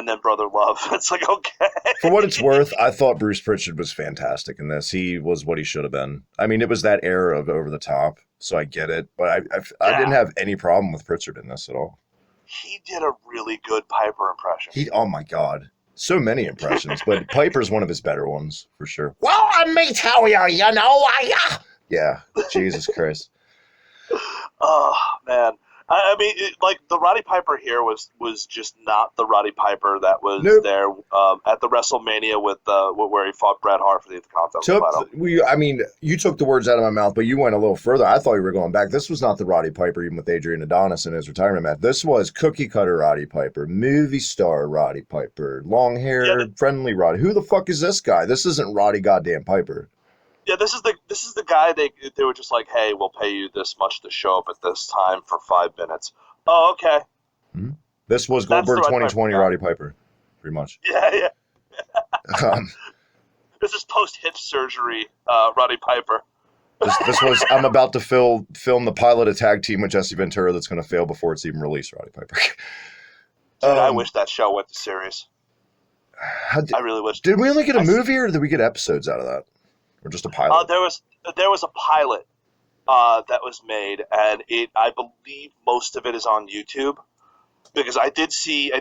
then Brother Love. It's like, okay. For what it's worth, I thought Bruce Pritchard was fantastic in this. He was what he should have been. I mean, it was that era of over the top, so I get it, but I didn't have any problem with Pritchard in this at all. He did a really good Piper impression. Oh my God. So many impressions, but Piper's one of his better ones, for sure. Well, let me tell you, Yeah, Jesus Christ. Oh, man. I mean, the Roddy Piper here was just not the Roddy Piper that was there at the WrestleMania with where he fought Bret Hart for the Intercontinental title. You took the words out of my mouth, but you went a little further. I thought you were going back. This was not the Roddy Piper, even with Adrian Adonis in his retirement match. This was cookie cutter Roddy Piper, movie star Roddy Piper, long hair, friendly Roddy. Who the fuck is this guy? This isn't Roddy goddamn Piper. Yeah, this is the guy they were just like, hey, we'll pay you this much to show up at this time for 5 minutes. Oh, okay. Mm-hmm. This was Goldberg 2020 Roddy Piper, pretty much. Yeah. This is post hip surgery Roddy Piper. This was I'm about to film the pilot of Tag Team with Jesse Ventura that's going to fail before it's even released. Roddy Piper. Dude, I wish that show went to series. I really wish. Did we only get a movie, or did we get episodes out of that? Or just a pilot? There was a pilot that was made, and I believe most of it is on YouTube, because I did see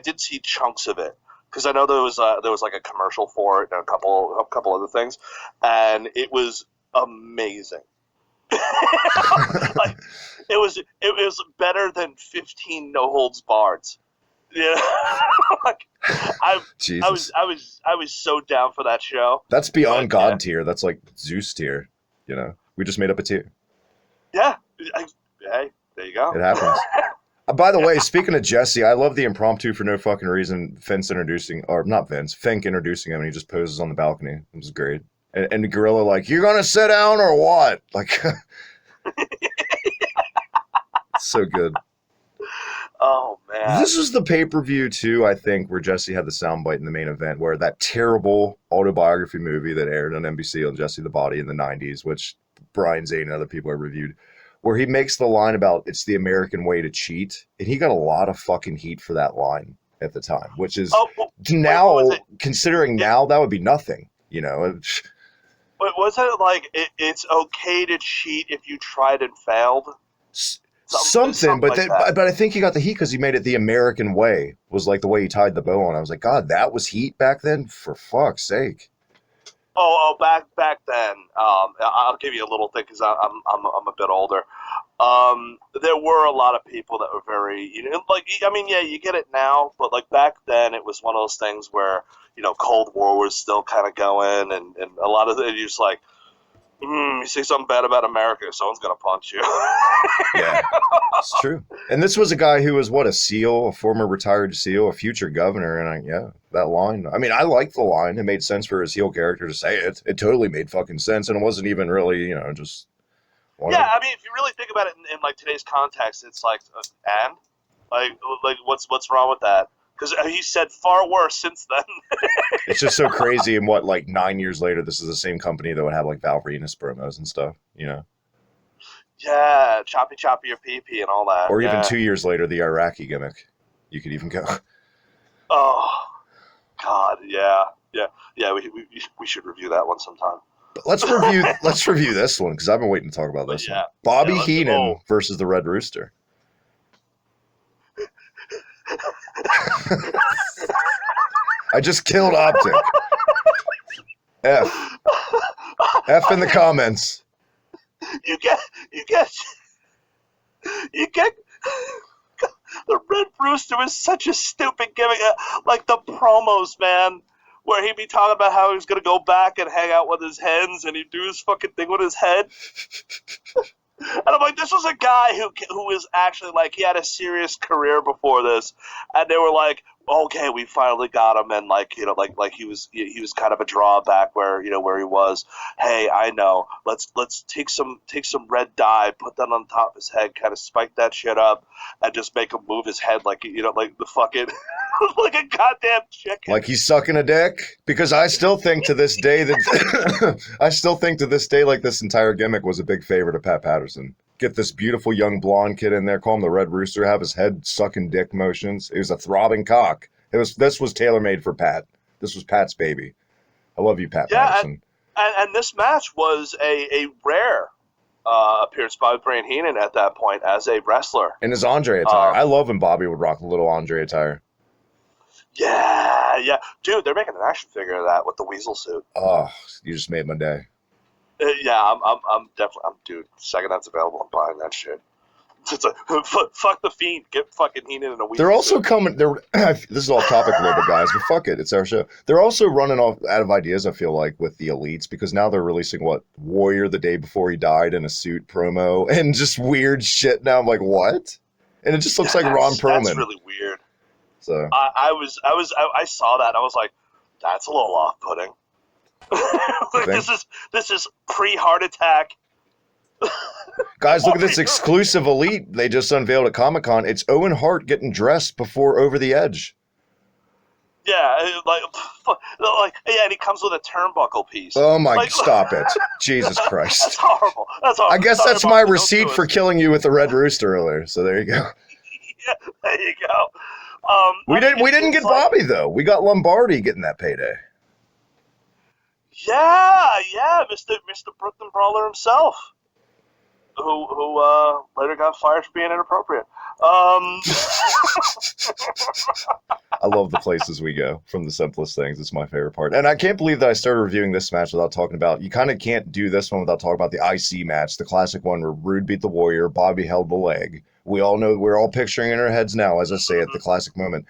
chunks of it, because I know there was like a commercial for it and a couple other things, and it was amazing. Like, it was better than 15 no holds barreds. Yeah, like, I was so down for that show. That's beyond God tier. That's like Zeus tier. We just made up a tier. Yeah, hey, there you go. It happens. By the way, speaking of Jesse, I love the impromptu for no fucking reason. Fink introducing him, and he just poses on the balcony. It was great. And the gorilla like, you're gonna sit down or what? Like, so good. Oh, man. This was the pay-per-view, too, I think, where Jesse had the soundbite in the main event, where that terrible autobiography movie that aired on NBC on Jesse the Body in the 90s, which Brian Zane and other people have reviewed, where he makes the line about it's the American way to cheat, and he got a lot of fucking heat for that line at the time, which is considering now, that would be nothing, But was it like it's okay to cheat if you tried and failed? Something, but like but I think he got the heat because he made it the American way. Was like the way he tied the bow on. I was like, God, that was heat back then. For fuck's sake. Oh, back then. I'll give you a little thing because I'm a bit older. There were a lot of people that were very, you get it now, but like back then, it was one of those things where Cold War was still kind of going, and a lot of it, you're just like, You say something bad about America, someone's gonna punch you. Yeah, it's true. And this was a guy who was, what, a SEAL, a former retired SEAL, a future governor. And that line. I mean, I liked the line. It made sense for his heel character to say it. It totally made fucking sense. And it wasn't even really, just... Yeah, I mean, if you really think about it in like today's context, it's like, and? Like what's wrong with that? Because he said far worse since then. It's just so crazy. And what, like 9 years later, this is the same company that would have like Val Venus promos and stuff, Yeah, choppy your pee-pee and all that. Or even 2 years later, the Iraqi gimmick. You could even go. Oh, God, yeah. We should review that one sometime. But let's review this one, because I've been waiting to talk about this one. Bobby Heenan versus the Red Rooster. I just killed Optic. F in the comments. You get the Red Rooster was such a stupid gimmick. Like the promos, man, where he'd be talking about how he was gonna go back and hang out with his hens, and he'd do his fucking thing with his head. And I'm like, this was a guy who was actually like, he had a serious career before this, and they were like, okay, we finally got him, and like, like he was kind of a drawback where he was. Hey, I know, let's take some red dye, put that on top of his head, kind of spike that shit up, and just make him move his head like like the fucking like a goddamn chicken. Like he's sucking a dick. Because I still think to this day like this entire gimmick was a big favor to Pat Patterson. Get this beautiful young blonde kid in there, call him the Red Rooster, have his head sucking dick motions. It was a throbbing cock. This was tailor-made for Pat. This was Pat's baby. I love you, Pat Patterson. And this match was a rare appearance by Brian Heenan at that point as a wrestler. In his Andre attire. I love when Bobby would rock a little Andre attire. Yeah. Dude, they're making an action figure of that with the weasel suit. Oh, you just made my day. I'm definitely, dude, second that's available, I'm buying that shit. It's fuck the Fiend, get fucking Heenan in a week. They're also coming, this is off topic a little bit, guys, but fuck it, it's our show. They're also running out of ideas, I feel like, with the Elites, because now they're releasing, Warrior the day before he died in a suit promo, and just weird shit now. I'm like, what? And it just looks like Ron Perlman. That's really weird. So I saw that, and I was like, that's a little off-putting. Like, this is pre-heart attack. Guys, look at this exclusive Elite they just unveiled at Comic-Con. It's Owen Hart getting dressed before Over the Edge. Yeah, and he comes with a turnbuckle piece. Oh my, stop it. Jesus Christ. That's horrible. I guess that's my receipt for killing you with the Red Rooster earlier, so there you go. Yeah, there you go. We didn't get Bobby, though. We got Lombardi getting that payday. Yeah, Mr. Brooklyn Brawler himself, who later got fired for being inappropriate. I love the places we go, from the simplest things. It's my favorite part. And I can't believe that I started reviewing this match without talking about, you kind of can't do this one without talking about the IC match, the classic one where Rude beat the Warrior, Bobby held the leg. We all know, we're all picturing in our heads now, as I say, at the classic moment.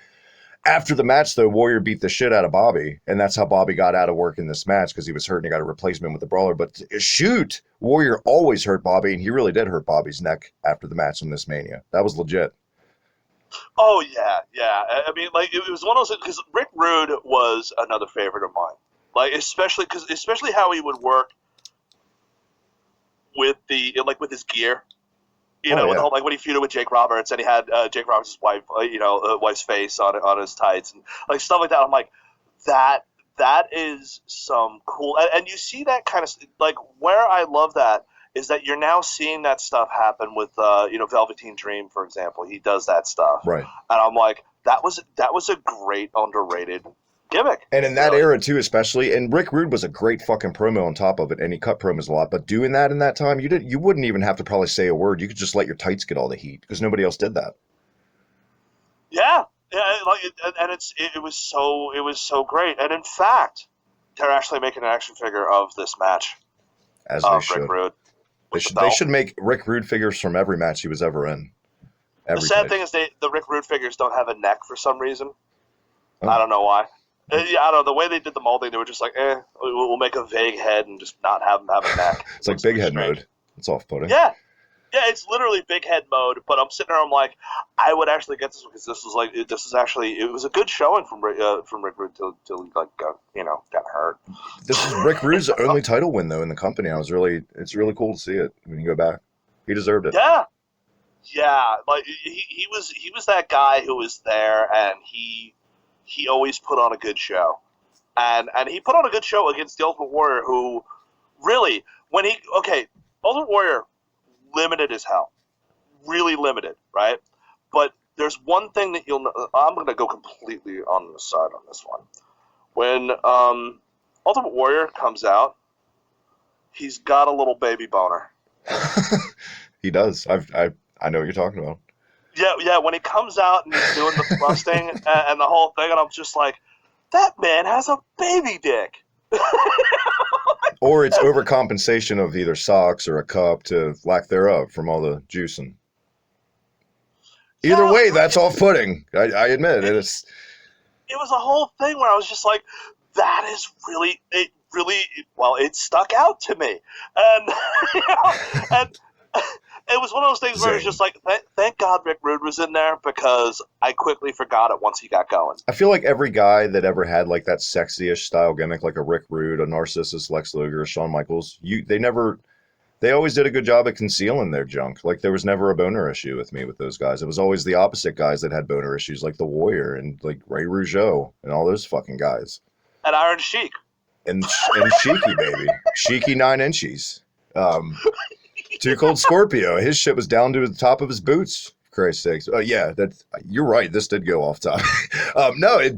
After the match, though, Warrior beat the shit out of Bobby, and that's how Bobby got out of work in this match, because he was hurt and he got a replacement with the Brawler. But shoot, Warrior always hurt Bobby, and he really did hurt Bobby's neck after the match in this Mania. That was legit. Oh, yeah. I mean, like, it was one of those, because Rick Rude was another favorite of mine. Like, especially how he would work with with his gear. With the whole, like when he feuded with Jake Roberts and he had Jake Roberts' wife, wife's face on his tights and like stuff like that. I'm like, that is some cool, and you see that kind of like where I love that is that you're now seeing that stuff happen with Velveteen Dream, for example. He does that stuff, right? And I'm like, that was a great underrated gimmick. And in that era too, especially, and Rick Rude was a great fucking promo on top of it, and he cut promos a lot. But doing that in that time, you wouldn't even have to probably say a word. You could just let your tights get all the heat because nobody else did that. Yeah, and it was so great. And in fact, they're actually making an action figure of this match. As they should. Rick Rude. They should make Rick Rude figures from every match he was ever in. The sad thing is the Rick Rude figures don't have a neck for some reason. Oh. I don't know why. Yeah, I don't know. The way they did the molding, they were just like, we'll make a vague head and just not have him have a neck. It's like big head mode. It's off-putting. Yeah. Yeah, it's literally big head mode, but I'm sitting there, I'm like, I would actually get this because it was a good showing from Rick Rude till he got hurt. This is Rick Rude's only title win though in the company. It's really cool to see it when you go back. He deserved it. Yeah, like he was that guy who was there, and he always put on a good show, and he put on a good show against the Ultimate Warrior, who really Ultimate Warrior. Limited as hell, really limited, right? But there's one thing that you'll know. I'm going to go completely on the side on this one. When Ultimate Warrior comes out, he's got a little baby boner. He does. I know what you're talking about. Yeah. When he comes out and he's doing the thrusting and the whole thing, and I'm just like, that man has a baby dick. Or it's overcompensation of either socks or a cup to lack thereof from all the juicing. Either way, that's off-putting. I admit it. It was a whole thing where I was just like, that is really, it stuck out to me. And, and it was one of those things where it was just like, thank God Rick Rude was in there, because I quickly forgot it once he got going. I feel like every guy that ever had like that sexy-ish style gimmick, like a Rick Rude, a Narcissus Lex Luger, Shawn Michaels, they always did a good job at concealing their junk. Like there was never a boner issue with me with those guys. It was always the opposite guys that had boner issues, like the Warrior and like Ray Rougeau and all those fucking guys. And Iron Sheik. And Sheiky, baby. Sheiky 9 inches. Too Cold Scorpio. His shit was down to the top of his boots. For Christ's sakes. Yeah, you're right. This did go off topic. I'm sorry.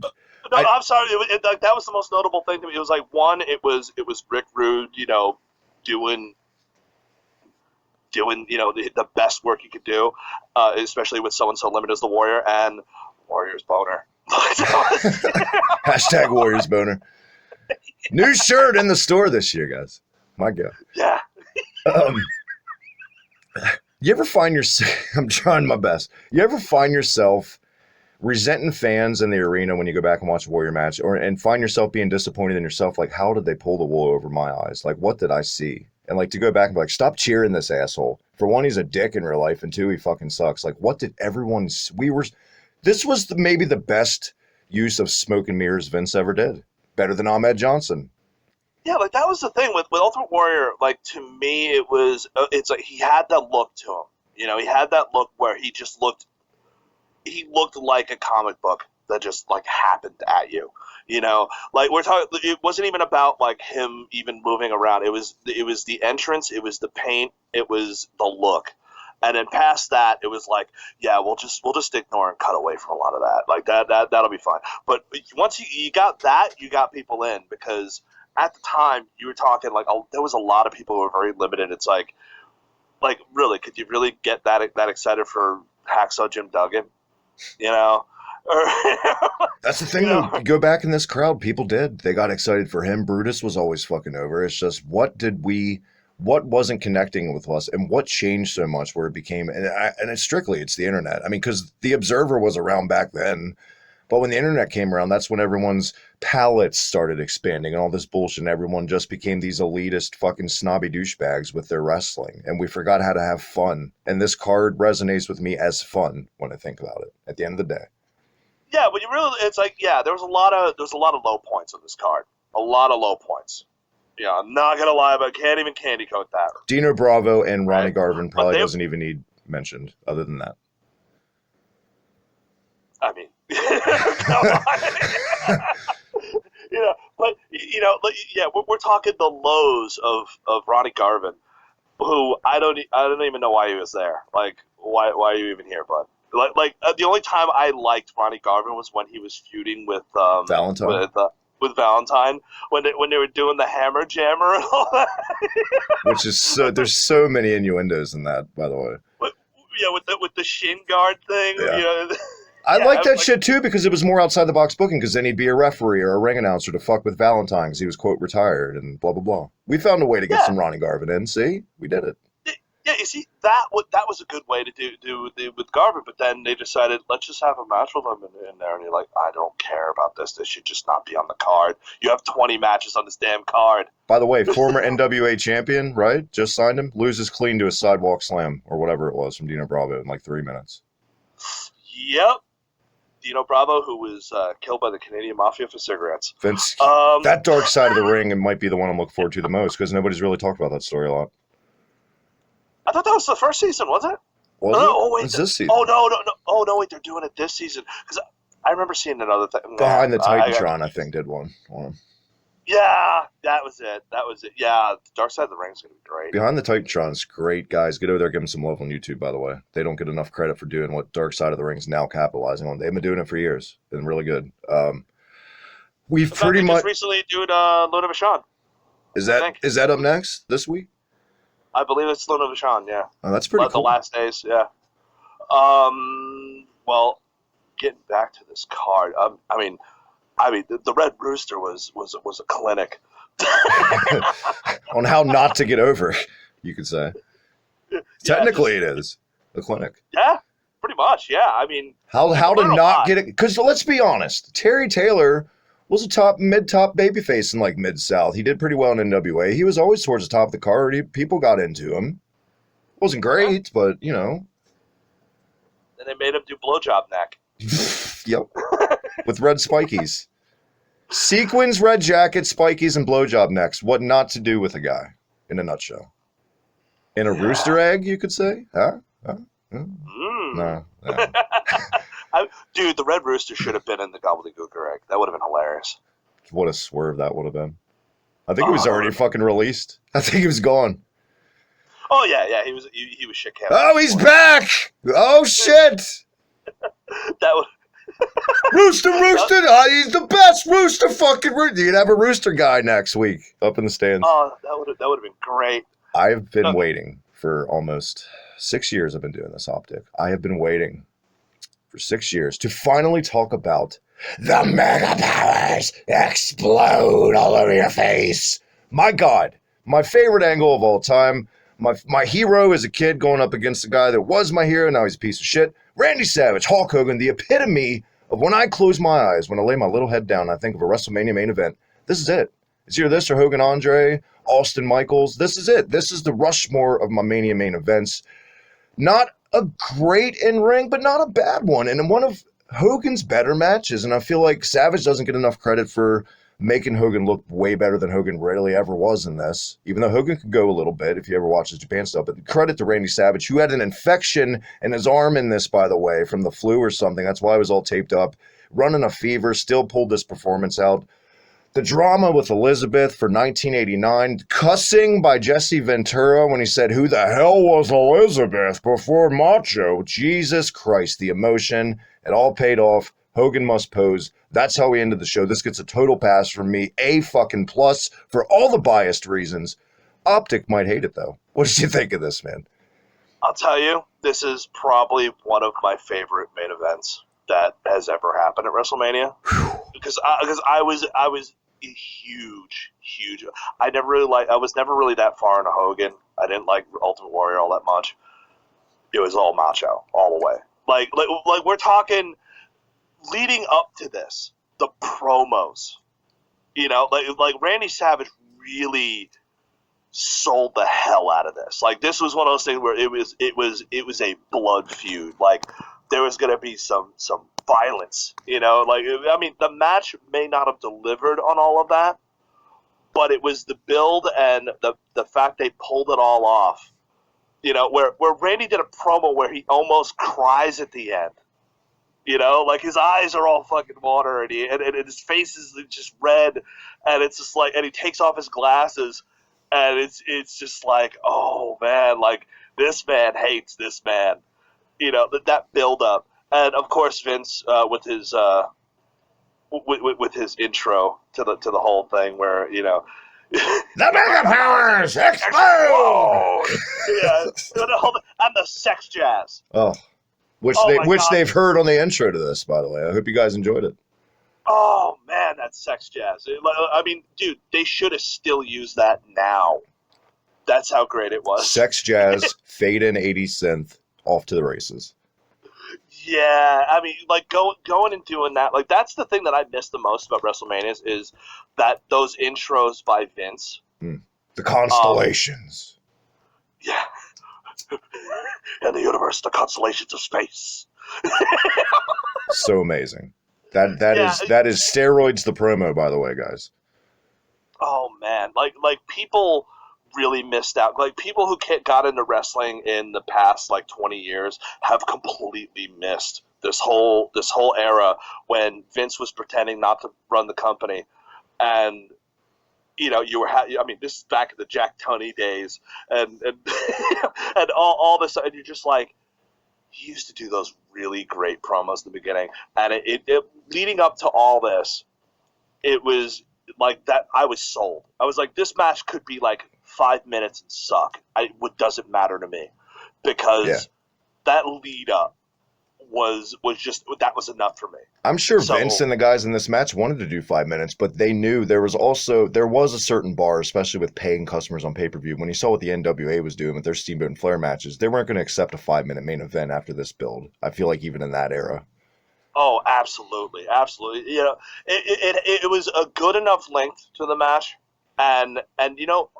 That was the most notable thing to me. It was like it was Rick Rude, doing the best work he could do, especially with someone so limited as the Warrior, and Warrior's boner. Hashtag Warriors boner. New shirt in the store this year, guys. My God. Yeah. You ever find yourself, I'm trying my best, you ever find yourself resenting fans in the arena when you go back and watch a Warrior match, and find yourself being disappointed in yourself, like, how did they pull the wool over my eyes? Like, what did I see? And like to go back and be like, stop cheering this asshole. For one, he's a dick in real life, and two, he fucking sucks. Like, what did everyone, this was maybe the best use of smoke and mirrors Vince ever did. Better than Ahmed Johnson. Yeah, like that was the thing with Ultimate Warrior. Like to me, it's like he had that look to him. He had that look where he looked like a comic book that just like happened at you. Like we're talking. It wasn't even about like him even moving around. It was the entrance. It was the paint. It was the look. And then past that, it was like, yeah, we'll just ignore and cut away from a lot of that. Like that'll be fine. But once you got that, you got people in, because at the time, you were talking like there was a lot of people who were very limited. It's like really, could you really get that excited for Hacksaw Jim Duggan? That's the thing, though. You go back in this crowd, people did. They got excited for him. Brutus was always fucking over. It's just what wasn't connecting with us, and what changed so much where it became, and it's the internet. I mean, because the Observer was around back then. But when the internet came around, that's when everyone's palates started expanding and all this bullshit, and everyone just became these elitist fucking snobby douchebags with their wrestling. And we forgot how to have fun. And this card resonates with me as fun when I think about it at the end of the day. Yeah, but it's like, yeah, there was a lot of low points on this card. A lot of low points. Yeah, I'm not going to lie, but I can't even candy coat that. Dino Bravo and Ronnie Garvin probably doesn't even need mentioned other than that. I mean, come on. We're talking the lows of Ronnie Garvin, who I don't even know why he was there. Like, why are you even here, bud? The only time I liked Ronnie Garvin was when he was feuding with Valentine. With Valentine, when they were doing the hammer jammer and all that. Which is there's so many innuendos in that, by the way. With the shin guard thing. Yeah. I like that shit too, because it was more outside the box booking, because then he'd be a referee or a ring announcer to fuck with Valentine because he was, quote, retired and blah, blah, blah. We found a way to get some Ronnie Garvin in. See? We did it. Yeah, you see, that was a good way to do with Garvin, but then they decided, let's just have a match with him in there, and you're like, I don't care about this. This should just not be on the card. You have 20 matches on this damn card. By the way, former NWA champion, right? Just signed him. Loses clean to a sidewalk slam or whatever it was from Dino Bravo in like 3 minutes. Yep. Dino Bravo, who was killed by the Canadian Mafia for cigarettes. Vince, that dark side of the ring might be the one I'm looking forward to the most because nobody's really talked about that story a lot. I thought that was the first season, was it? Was it? Oh, wait. It's this season. Oh, no. Oh, no, wait, they're doing it this season. Because I remember seeing another thing. Behind the Titantron, I think, did one on him. Yeah, that was it. Yeah, Dark Side of the Ring's going to be great. Behind the Titantron's great, guys. Get over there, give them some love on YouTube, by the way. They don't get enough credit for doing what Dark Side of the Ring's now capitalizing on. They've been doing it for years. Been really good. We've pretty much... just recently doing Luna Vachon. Is that up next this week? I believe it's Luna Vachon, yeah. Oh, that's pretty cool. The last days, yeah. Well, getting back to this card, I mean, the Red Rooster was a clinic on how not to get over, you could say. Yeah, technically, it is a clinic. Yeah, pretty much. Yeah, I mean, how to not get it? Because let's be honest, Terry Taylor was a mid-top babyface in like Mid-South. He did pretty well in NWA. He was always towards the top of the card. People got into him. Wasn't great, but you know. And they made him do blowjob neck. Yep, with red spikies. Sequins, red jacket, spikies, and blowjob necks. What not to do with a guy, in a nutshell. In a rooster egg, you could say? Huh? No. Dude, the Red Rooster should have been in the Gobbledygooker egg. That would have been hilarious. What a swerve that would have been. I think it was already fucking released. I think he was gone. Oh, yeah, he was shit canned. Oh, he's back! Oh, shit! That would... Rooster, he's the best rooster fucking rooster. You can have a rooster guy next week up in the stands. Oh, that would have been great. I've been waiting for almost 6 years. I've been doing this, Optic. I have been waiting for 6 years to finally talk about the mega powers explode all over your face. My God, my favorite angle of all time. My hero as a kid going up against the guy that was my hero. Now he's a piece of shit. Randy Savage, Hulk Hogan, the epitome of when I close my eyes, when I lay my little head down, I think of a WrestleMania main event. This is it. It's either this or Hogan Andre, Austin Michaels. This is it. This is the Rushmore of my Mania main events. Not a great in-ring, but not a bad one. And one of Hogan's better matches. And I feel like Savage doesn't get enough credit for making Hogan look way better than Hogan really ever was in this. Even though Hogan could go a little bit if you ever watch his Japan stuff. But credit to Randy Savage, who had an infection in his arm in this, by the way, from the flu or something. That's why he was all taped up. Running a fever, still pulled this performance out. The drama with Elizabeth for 1989. Cussing by Jesse Ventura when he said, who the hell was Elizabeth before Macho? Jesus Christ, the emotion. It all paid off. Hogan must pose. That's how we ended the show. This gets a total pass from me. A fucking plus for all the biased reasons. Optic might hate it, though. What did you think of this, man? I'll tell you, this is probably one of my favorite main events that has ever happened at WrestleMania. because I was a huge. I was never really that far into Hogan. I didn't like Ultimate Warrior all that much. It was all Macho all the way. Like we're talking leading up to this, the promos. You know, like Randy Savage really sold the hell out of this. Like this was one of those things where it was a blood feud. Like there was gonna be some violence, you know, like, I mean, the match may not have delivered on all of that, but it was the build and the fact they pulled it all off, you know, where Randy did a promo where he almost cries at the end, you know, like his eyes are all fucking water and his face is just red and it's just like, and he takes off his glasses and it's just like, oh man, like this man hates this man, you know, that build up. And of course, Vince with his intro to the whole thing, where you know, the mega powers explode. Yeah, and the sex jazz. Oh, which they've heard on the intro to this, by the way. I hope you guys enjoyed it. Oh man, that sex jazz! I mean, dude, they should have still used that now. That's how great it was. Sex jazz, fade in 80s synth, off to the races. Yeah, I mean, like going and doing that, like that's the thing that I miss the most about WrestleManias is that those intros by Vince. The constellations. Yeah. In the universe, the constellations of space. So amazing. That is steroids the promo, by the way, guys. Oh man, like people really missed out. Like people who got into wrestling in the past like 20 years have completely missed this whole era when Vince was pretending not to run the company, and you were. I mean, this is back in the Jack Tunney days, and and all this, and you're just like, he used to do those really great promos in the beginning, and it leading up to all this, it was like that. I was sold. I was like, this match could be like 5 minutes and suck. It doesn't matter to me because that lead up was just that was enough for me. I'm sure Vince and the guys in this match wanted to do 5 minutes, but they knew there was a certain bar, especially with paying customers on pay-per-view. When you saw what the NWA was doing with their Steamboat and Flair matches, they weren't going to accept a 5-minute main event after this build. I feel like even in that era. Oh, absolutely, absolutely. It was a good enough length to the match, and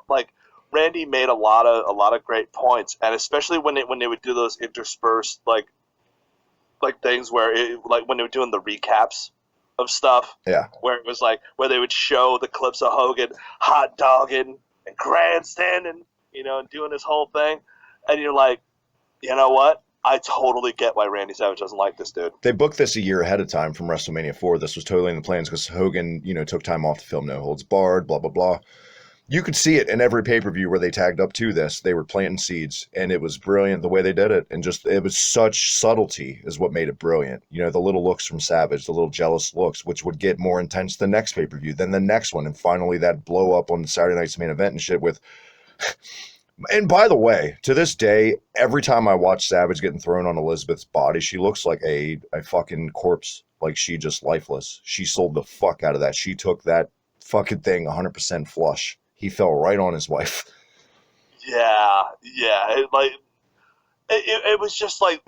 like Randy made a lot of great points, and especially when they would do those interspersed like things where like when they were doing the recaps of stuff, where it was like where they would show the clips of Hogan hot dogging and grandstanding, and doing this whole thing, and you're like, you know what? I totally get why Randy Savage doesn't like this dude. They booked this a year ahead of time from WrestleMania 4. This was totally in the plans because Hogan, took time off to film No Holds Barred, blah, blah, blah. You could see it in every pay-per-view where they tagged up to this. They were planting seeds, and it was brilliant the way they did it. And it was such subtlety is what made it brilliant. The little looks from Savage, the little jealous looks, which would get more intense the next pay-per-view, then the next one, and finally that blow up on Saturday night's main event and shit with... And by the way, to this day, every time I watch Savage getting thrown on Elizabeth's body, she looks like a fucking corpse. Like she just lifeless. She sold the fuck out of that. She took that fucking thing 100% flush. He fell right on his wife. Yeah. It was just like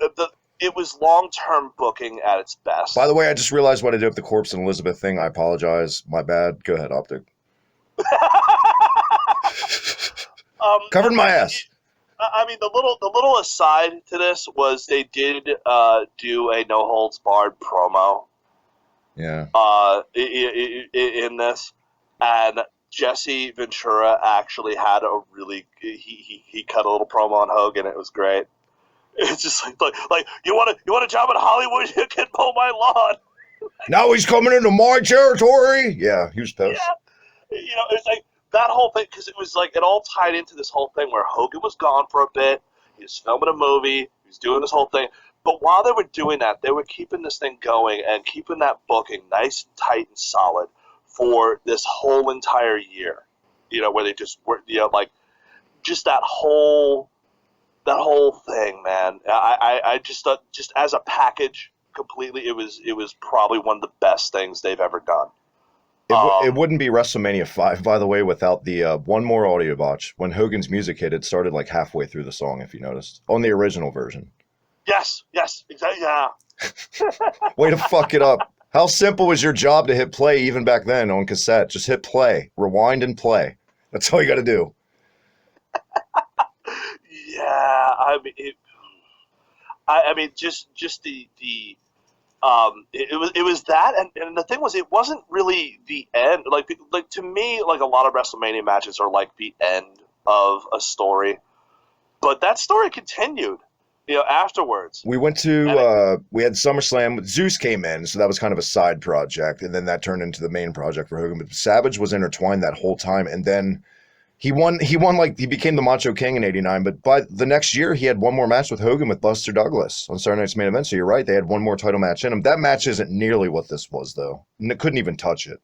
it was long-term booking at its best. By the way, I just realized what I did with the corpse and Elizabeth thing. I apologize. My bad. Go ahead, Optic. Covered my ass. I mean, the little aside to this was they did do a no holds barred promo. Yeah. In this, and Jesse Ventura actually had a really he cut a little promo on Hogan. It was great. It's just like you want a job in Hollywood? You can mow my lawn. Now he's coming into my territory. Yeah, he was pissed. Yeah. It's like. That whole thing, because it was like it all tied into this whole thing where Hogan was gone for a bit. He was filming a movie. He was doing this whole thing. But while they were doing that, they were keeping this thing going and keeping that booking nice and tight and solid for this whole entire year. Where they just were, like just that whole thing, man. I just thought, just as a package, completely, it was probably one of the best things they've ever done. It wouldn't be WrestleMania 5, by the way, without the one more audio botch. When Hogan's music hit, it started like halfway through the song, if you noticed, on the original version. Yes, exactly, yeah. Way to fuck it up. How simple was your job to hit play even back then on cassette? Just hit play, rewind, and play. That's all you got to do. Yeah, I mean, just the. It was that, and the thing was, it wasn't really the end. Like to me, like a lot of WrestleMania matches are like the end of a story, but that story continued, afterwards. We went to we had SummerSlam. Zeus came in, so that was kind of a side project, and then that turned into the main project for Hogan. But Savage was intertwined that whole time, and then he won. He became the Macho King in '89. But by the next year, he had one more match with Hogan with Buster Douglas on Saturday Night's Main Event. So you're right, they had one more title match in him. That match isn't nearly what this was, though. And it couldn't even touch it.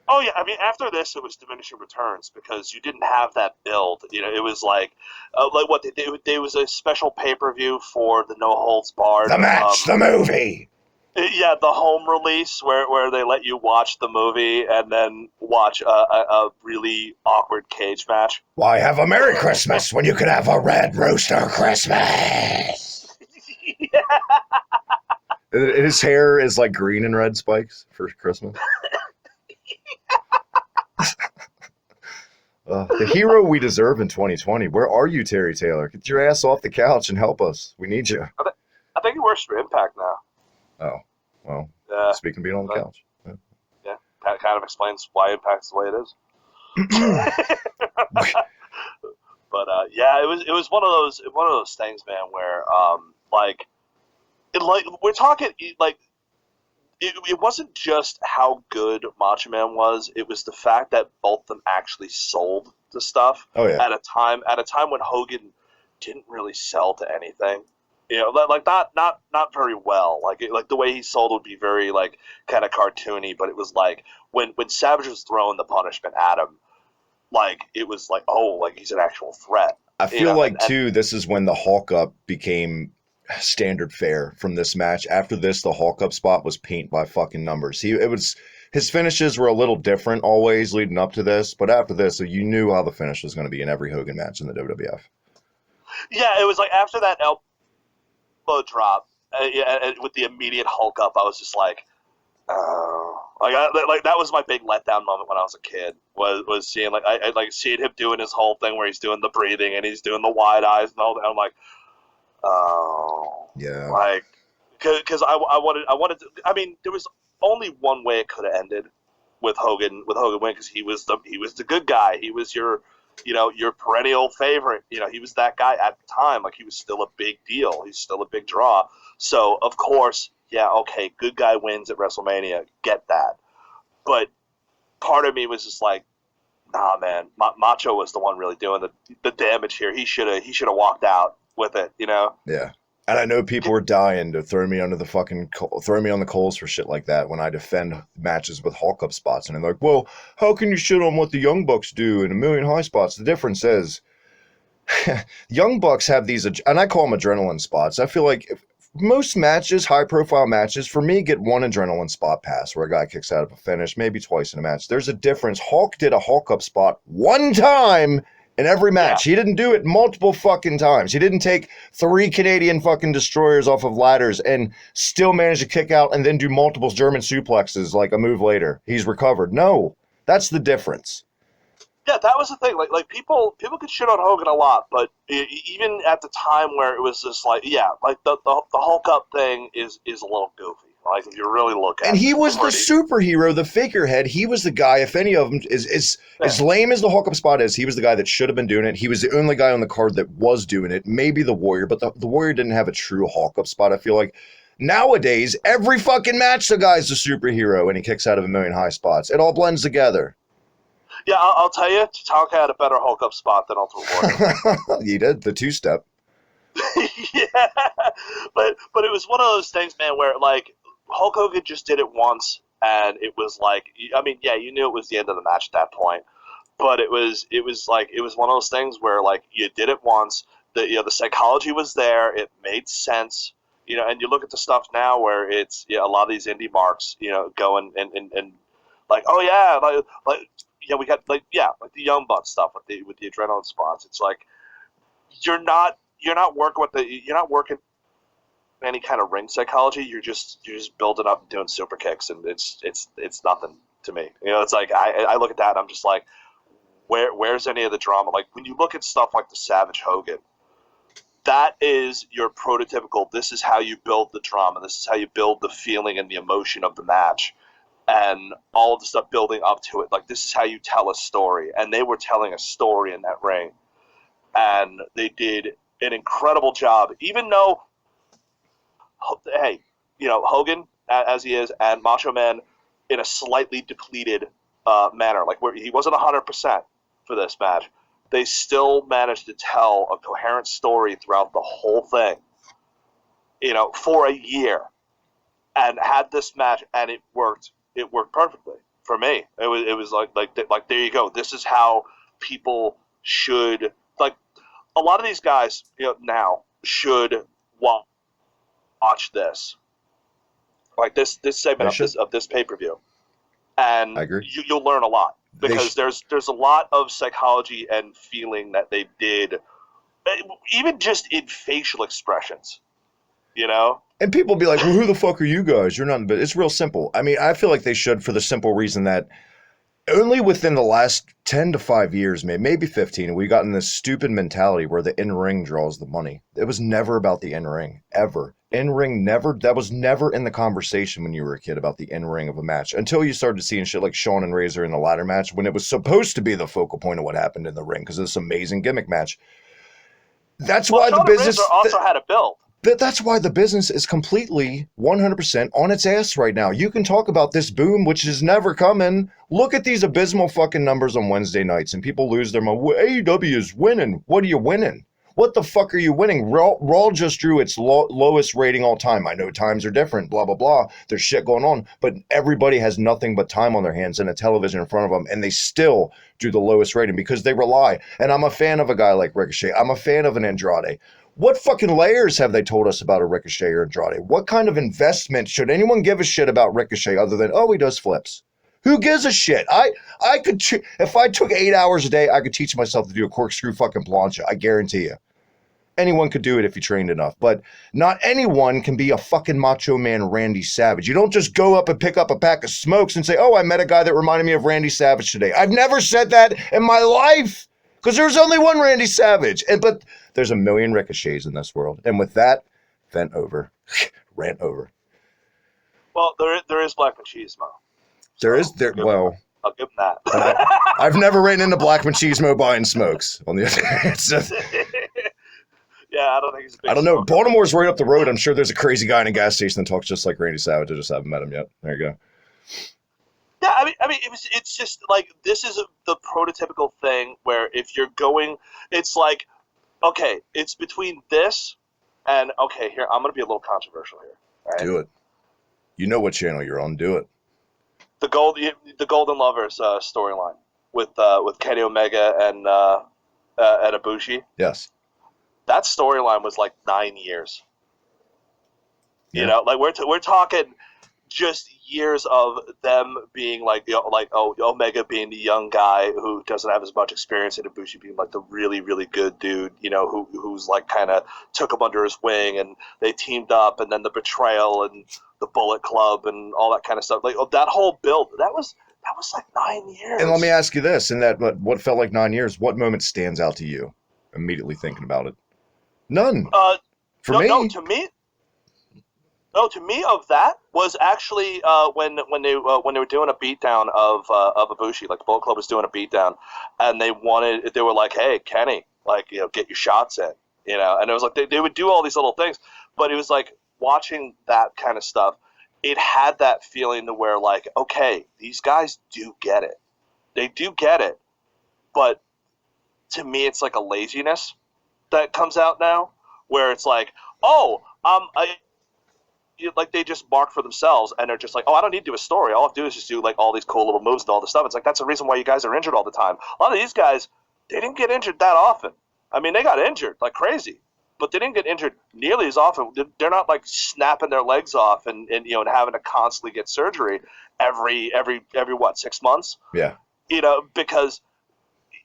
Oh yeah, I mean, after this, it was diminishing returns because you didn't have that build. It was like what they did. There was a special pay-per-view for the No Holds Barred. The match, the movie. Yeah, the home release where they let you watch the movie and then watch a really awkward cage match. Why have a Merry Christmas when you can have a Red Rooster Christmas? His hair is like green and red spikes for Christmas. The hero we deserve in 2020. Where are you, Terry Taylor? Get your ass off the couch and help us. We need you. I think he works for Impact now. Oh, well, speaking of being on the couch. Yeah, that kind of explains why Impact's the way it is. But yeah, it was one of those things, man, where we're talking like it wasn't just how good Macho Man was; it was the fact that both of them actually sold the stuff. Oh yeah. At a time when Hogan didn't really sell to anything. You know, like not very well. Like the way he sold would be very like kind of cartoony, but it was like when Savage was throwing the punishment at him, like it was like, oh, like he's an actual threat. I feel too, this is when the Hulk up became standard fare from this match. After this, the Hulk up spot was paint by fucking numbers. His finishes were a little different always leading up to this, but after this, so you knew how the finish was going to be in every Hogan match in the WWF. Yeah, it was like after that elbow drop with the immediate Hulk up, I was just like, oh, like that was my big letdown moment when I was a kid. Was seeing I like seeing him doing his whole thing where he's doing the breathing and he's doing the wide eyes and all that. I'm like, oh, yeah, like because I wanted to. I mean, there was only one way it could have ended with Hogan winning because he was the good guy. He was your perennial favorite. You know, he was that guy at the time. Like, he was still a big deal. He's still a big draw. So, of course, yeah, okay, good guy wins at WrestleMania. Get that. But part of me was just like, nah, man, Macho was the one really doing the damage here. He should have walked out with it, you know? Yeah. And I know people are dying to throw me on the coals for shit like that when I defend matches with Hulk up spots. And they're like, well, how can you shit on what the Young Bucks do in a million high spots? The difference is Young Bucks have these, and I call them adrenaline spots. I feel like most matches, high-profile matches, for me, get one adrenaline spot pass where a guy kicks out of a finish, maybe twice in a match. There's a difference. Hulk did a Hulk up spot one time in every match. Yeah. He didn't do it multiple fucking times. He didn't take 3 Canadian fucking destroyers off of ladders and still manage to kick out and then do multiple German suplexes like a move later. He's recovered. No, that's the difference. Yeah, that was the thing. Like people could shit on Hogan a lot, but even at the time where it was just like, yeah, like the Hulk up thing is a little goofy. Like, if you really look at it. And he was the superhero, the figurehead. He was the guy, if any of them is as lame as the Hulk up spot is, he was the guy that should have been doing it. He was the only guy on the card that was doing it. Maybe the Warrior, but the Warrior didn't have a true Hulk up spot. I feel like nowadays, every fucking match, the guy's a superhero and he kicks out of a million high spots. It all blends together. Yeah, I'll tell you, Tatanka had a better Hulk up spot than Ultimate Warrior. He did, the 2-step. Yeah, but it was one of those things, man, where like Hulk Hogan just did it once, and it was like, I mean, yeah, you knew it was the end of the match at that point, but it was one of those things where like you did it once, the psychology was there, it made sense, and you look at the stuff now where it's a lot of these indie marks, going and like, oh yeah, like yeah, we got like the Young Bucks stuff with the adrenaline spots. It's like you're not working any kind of ring psychology. You're just building up and doing super kicks, and it's nothing to me. It's like I look at that and I'm just like, where's any of the drama? Like, when you look at stuff like the Savage Hogan, that is your prototypical. This is how you build the drama. This is how you build the feeling and the emotion of the match. And all of the stuff building up to it. Like, this is how you tell a story. And they were telling a story in that ring. And they did an incredible job. Even though, hey, Hogan, as he is, and Macho Man in a slightly depleted manner. Like, where he wasn't 100% for this match. They still managed to tell a coherent story throughout the whole thing, for a year. And had this match, and it worked. It worked perfectly for me. It was like there you go. This is how people should, like, a lot of these guys now should watch this. like this segment of this pay-per-view, and I agree. You'll learn a lot because there's a lot of psychology and feeling that they did, even just in facial expressions, you know. And people be like, well, who the fuck are you guys? You're not, but it's real simple. I mean, I feel like they should, for the simple reason that only within the last 10 to 5 years, maybe 15, we got in this stupid mentality where the in-ring draws the money. It was never about the in-ring, ever. In-ring that was never in the conversation when you were a kid about the in-ring of a match, until you started seeing shit like Shawn and Razor in the ladder match, when it was supposed to be the focal point of what happened in the ring, because of this amazing gimmick match. That's why the business also had a build. That's why the business is completely 100% on its ass right now. You can talk about this boom, which is never coming. Look at these abysmal fucking numbers on Wednesday nights, and people lose their mind. AEW is winning. What are you winning? What the fuck are you winning? Raw just drew its lowest rating all time. I know times are different, blah, blah, blah. There's shit going on, but everybody has nothing but time on their hands and a television in front of them, and they still do the lowest rating because they rely. And I'm a fan of a guy like Ricochet. I'm a fan of an Andrade. What fucking layers have they told us about a Ricochet or Andrade? What kind of investment should anyone give a shit about Ricochet other than, oh, he does flips? Who gives a shit? I could, if I took 8 hours a day, I could teach myself to do a corkscrew fucking plancha. I guarantee you. Anyone could do it if you trained enough, but not anyone can be a fucking Macho Man Randy Savage. You don't just go up and pick up a pack of smokes and say, oh, I met a guy that reminded me of Randy Savage today. I've never said that in my life because there's only one Randy Savage. But there's a million Ricochets in this world. And with that, rant over. Well, there is Black Machismo. Well, I'll give him that. I've never ran into Black Machismo buying smokes. On the other hand, yeah, I don't think he's a big I don't know. smoker. Baltimore's right up the road. I'm sure there's a crazy guy in a gas station that talks just like Randy Savage. I just haven't met him yet. There you go. Yeah, I mean, it's just like this is the prototypical thing where if you're going, it's like, okay, it's between this and okay, here I'm going to be a little controversial here. Right? Do it. You know what channel you're on. Do it. The Golden Lovers storyline with Kenny Omega and Ibushi. Yes. That storyline was like 9 years. Yeah. You know, like we're talking just years of them being like, you know, like Omega being the young guy who doesn't have as much experience, and Ibushi being like the really, really good dude, you know, who's like kind of took him under his wing, and they teamed up, and then the betrayal and the Bullet Club and all that kind of stuff. Like that whole build, that was like 9 years. And let me ask you this: in that what felt like 9 years, what moment stands out to you? Immediately thinking about it. None. For me. No, to me, of that was actually when they were doing a beatdown of Ibushi, like the Bullet Club was doing a beatdown, and they were like, hey, Kenny, like, you know, get your shots in, you know, and it was like they would do all these little things, but it was like watching that kind of stuff. It had that feeling to where like, okay, these guys do get it, they do get it, but to me, it's like a laziness that comes out now, where it's like, like they just mark for themselves, and they're just like, oh, I don't need to do a story. All I have to do is just do like all these cool little moves and all this stuff. It's like that's the reason why you guys are injured all the time. A lot of these guys, they didn't get injured that often. I mean, they got injured like crazy, but they didn't get injured nearly as often. They're not like snapping their legs off and you know, and having to constantly get surgery every what, 6 months? Yeah. You know, because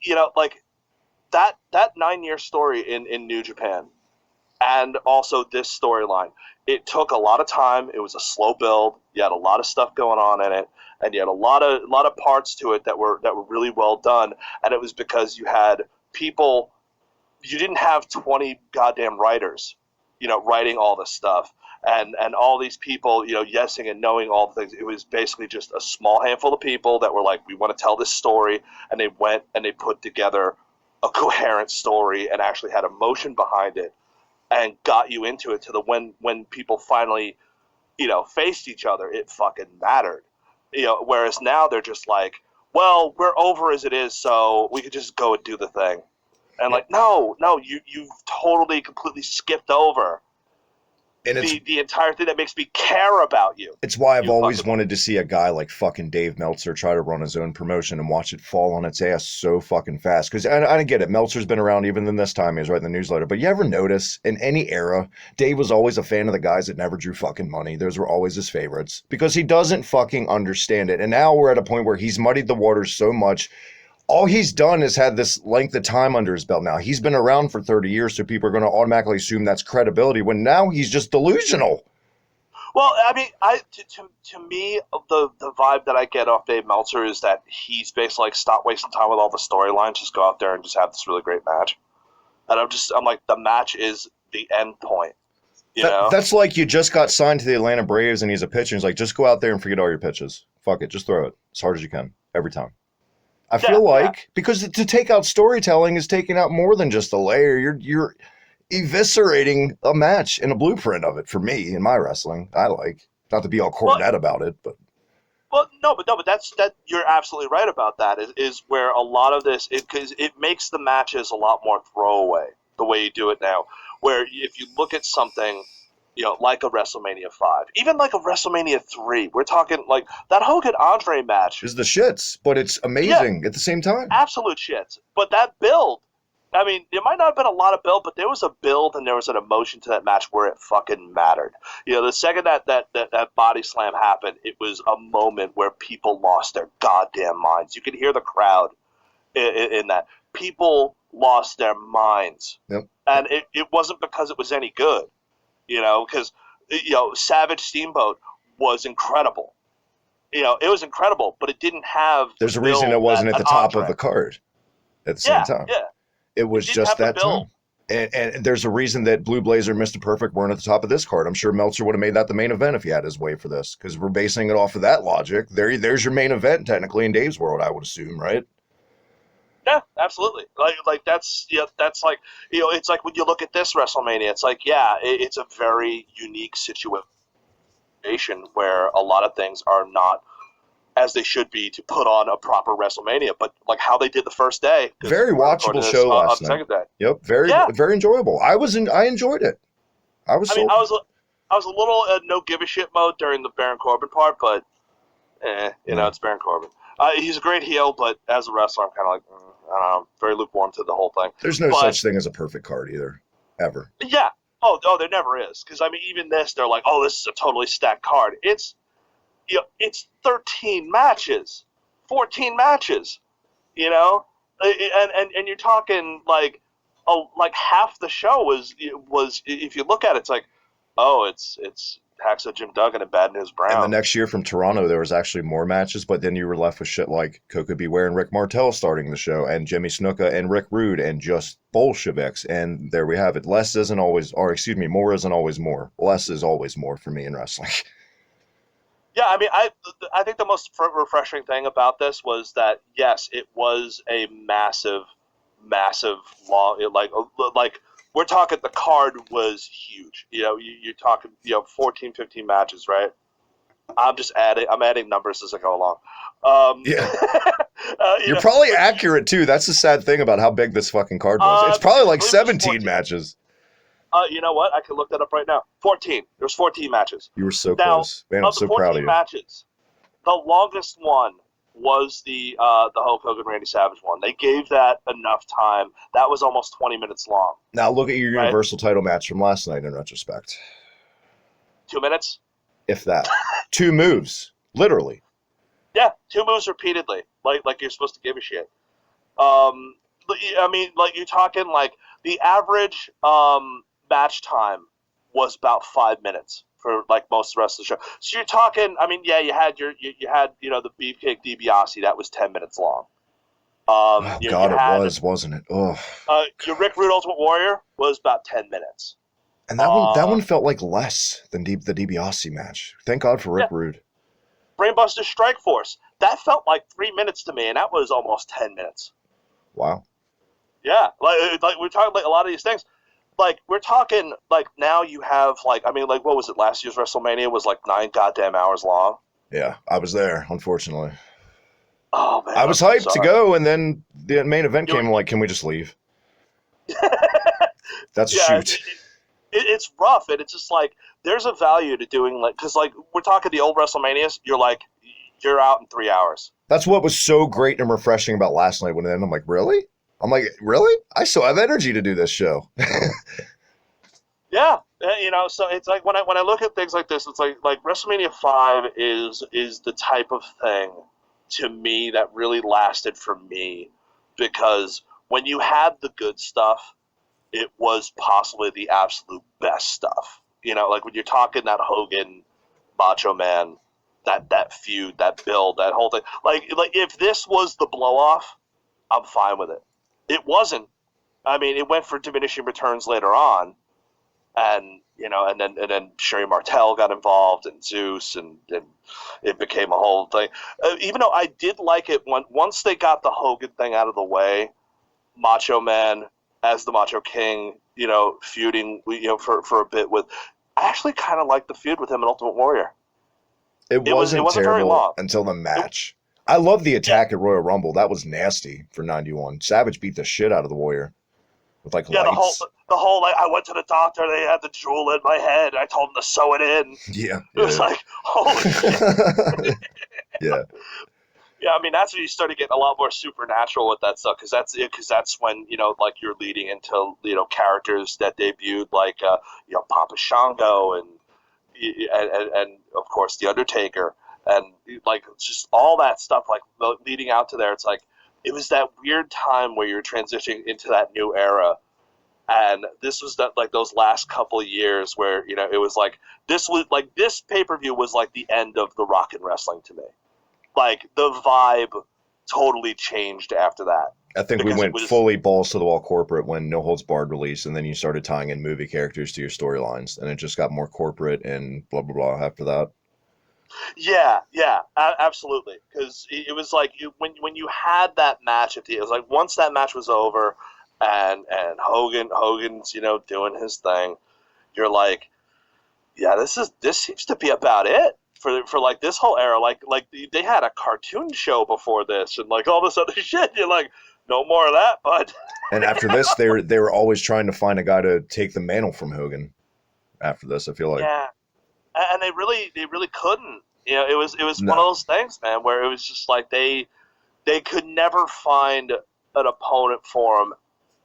you know, like that 9 year story in New Japan, and also this storyline, it took a lot of time. It was a slow build. You had a lot of stuff going on in it, and you had a lot of parts to it that were really well done. And it was because you had people. You didn't have 20 goddamn writers, you know, writing all this stuff, and all these people, you know, yesing and knowing all the things. It was basically just a small handful of people that were like, we want to tell this story, and they went and they put together a coherent story and actually had emotion behind it and got you into it to the when people finally, you know, faced each other, it fucking mattered. You know, whereas now they're just like, well, we're over as it is, so we could just go and do the thing. And like, no, you've totally completely skipped over And it's the entire thing that makes me care about you. It's why I've You always fucking- wanted to see a guy like fucking Dave Meltzer try to run his own promotion and watch it fall on its ass so fucking fast. Because I get it. Meltzer's been around even than this time. He was writing the newsletter. But you ever notice in any era, Dave was always a fan of the guys that never drew fucking money. Those were always his favorites. Because he doesn't fucking understand it. And now we're at a point where he's muddied the waters so much. All he's done is had this length of time under his belt now. He's been around for 30 years, so people are going to automatically assume that's credibility when now he's just delusional. Well, I mean, to me, the vibe that I get off Dave Meltzer is that he's basically like, stop wasting time with all the storylines, just go out there and just have this really great match. And I'm like, the match is the end point. You know? That's like you just got signed to the Atlanta Braves and he's a pitcher. He's like, just go out there and forget all your pitches. Fuck it, just throw it as hard as you can every time. I feel like because to take out storytelling is taking out more than just a layer. You're eviscerating a match and a blueprint of it for me in my wrestling. I like not to be all cornet about it, but no, but that you're absolutely right about that. Is where a lot of this because it makes the matches a lot more throwaway the way you do it now. Where if you look at something, like a WrestleMania 5, even like a WrestleMania 3, we're talking like that Hogan Andre match is the shits, but it's amazing at the same time. Absolute shits. But that build. I mean, there might not have been a lot of build, but there was a build and there was an emotion to that match where it fucking mattered. The second that body slam happened, it was a moment where people lost their goddamn minds. You could hear the crowd in that. People lost their minds. Yep. And it wasn't because it was any good, because, Savage Steamboat was incredible. It was incredible, but it didn't have. There's a reason it wasn't at the top of the card at the same time. Yeah. It was just that time. And there's a reason that Blue Blazer and Mr. Perfect weren't at the top of this card. I'm sure Meltzer would have made that the main event if he had his way for this, because we're basing it off of that logic. There's your main event, technically, in Dave's world, I would assume, right? Yeah, absolutely. Like that's like, it's like when you look at this WrestleMania, it's like, it's a very unique situation where a lot of things are not as they should be to put on a proper WrestleMania, but like how they did the first day. Very watchable show last night. Second day. Yep, very enjoyable. I enjoyed it. I was a little no give a shit mode during the Baron Corbin part, but it's Baron Corbin. He's a great heel, but as a wrestler, I'm kind of like, I don't know, very lukewarm to the whole thing. There's no such thing as a perfect card either, ever. Yeah. Oh, there never is. Because I mean, even this, they're like, oh, this is a totally stacked card. It's 13 matches, 14 matches, and you're talking like half the show was if you look at it, it's like, oh, it's Hacksaw Jim Duggan and Bad News Brown. And the next year from Toronto, there was actually more matches, but then you were left with shit like Coco Beware and Rick Martel starting the show, and Jimmy Snuka and Rick Rude, and just Bolsheviks, and there we have it. More isn't always more. Less is always more for me in wrestling. Yeah, I mean, I think the most refreshing thing about this was that, yes, it was a massive long, like we're talking, the card was huge. You're talking, 14, 15 matches, right? I'm adding numbers as I go along. You're probably accurate too. That's the sad thing about how big this fucking card was. It's probably like 17 matches. You know what? I can look that up right now. 14. There was 14 matches. You were so close. Man, I'm so proud of you. Matches, the longest one was the Hulk Hogan Randy Savage one. They gave that enough time. That was almost 20 minutes long. Now look at your Universal title match from last night in retrospect. 2 minutes? If that. 2 moves. Literally. Yeah, 2 moves repeatedly. Like you're supposed to give a shit. I mean, like you're talking like the average match time was about 5 minutes for like most of the rest of the show. So you're talking, I mean, yeah, you had the Beefcake DiBiase, that was 10 minutes long. It was, wasn't it? Oh. Your Rick Rude Ultimate Warrior was about 10 minutes. And that one felt like less than the DiBiase match. Thank God for Rick Rude. Brainbuster Strike Force, that felt like 3 minutes to me, and that was almost 10 minutes. Wow. Yeah, like we're talking like a lot of these things. Like we're talking like now you have like, I mean, like what was it? Last year's WrestleMania was like 9 goddamn hours long. Yeah, I was there, unfortunately. Oh man, I was hyped to go, and then the main event came. Like, can we just leave? That's a shoot. it's rough, and it's just like there's a value to doing like because like we're talking the old WrestleManias. You're out in 3 hours. That's what was so great and refreshing about last night. When it ended, I'm like, really? I still have energy to do this show. Yeah, so it's like when I look at things like this, it's like WrestleMania 5 is the type of thing to me that really lasted for me because when you had the good stuff, it was possibly the absolute best stuff. Like when you're talking that Hogan, Macho Man, that feud, that build, that whole thing. Like if this was the blow off, I'm fine with it. It wasn't. I mean, it went for diminishing returns later on. And and then Sherry Martel got involved, and Zeus, and it became a whole thing. Even though I did like it once they got the Hogan thing out of the way, Macho Man as the Macho King, feuding, for a bit with. I actually kind of liked the feud with him and Ultimate Warrior. It wasn't terrible very long until the match. I love the attack at Royal Rumble. That was nasty for 91. Savage beat the shit out of the Warrior with lights. The whole like I went to the doctor, they had the jewel in my head, I told them to sew it in. Yeah. It was like, holy shit. Yeah. Yeah, I mean that's when you started getting a lot more supernatural with that stuff, because that's when like you're leading into characters that debuted like Papa Shango and of course the Undertaker and like just all that stuff like leading out to there. It's like it was that weird time where you're transitioning into that new era. And this was like those last couple of years where it was like this pay-per-view was like the end of the rock and wrestling to me. Like the vibe totally changed after that. I think we went fully balls to the wall corporate when No Holds Barred released, and then you started tying in movie characters to your storylines, and it just got more corporate and blah blah blah after that. Yeah, absolutely. Because it was like when you had that match it was like once that match was over. And Hogan's doing his thing. You're like, yeah, this seems to be about it for like this whole era. Like they had a cartoon show before this and like all this other shit. You're like, no more of that, bud. And after this, they were always trying to find a guy to take the mantle from Hogan. After this, I feel like and they really couldn't. It was one of those things, man, where it was just like they could never find an opponent for him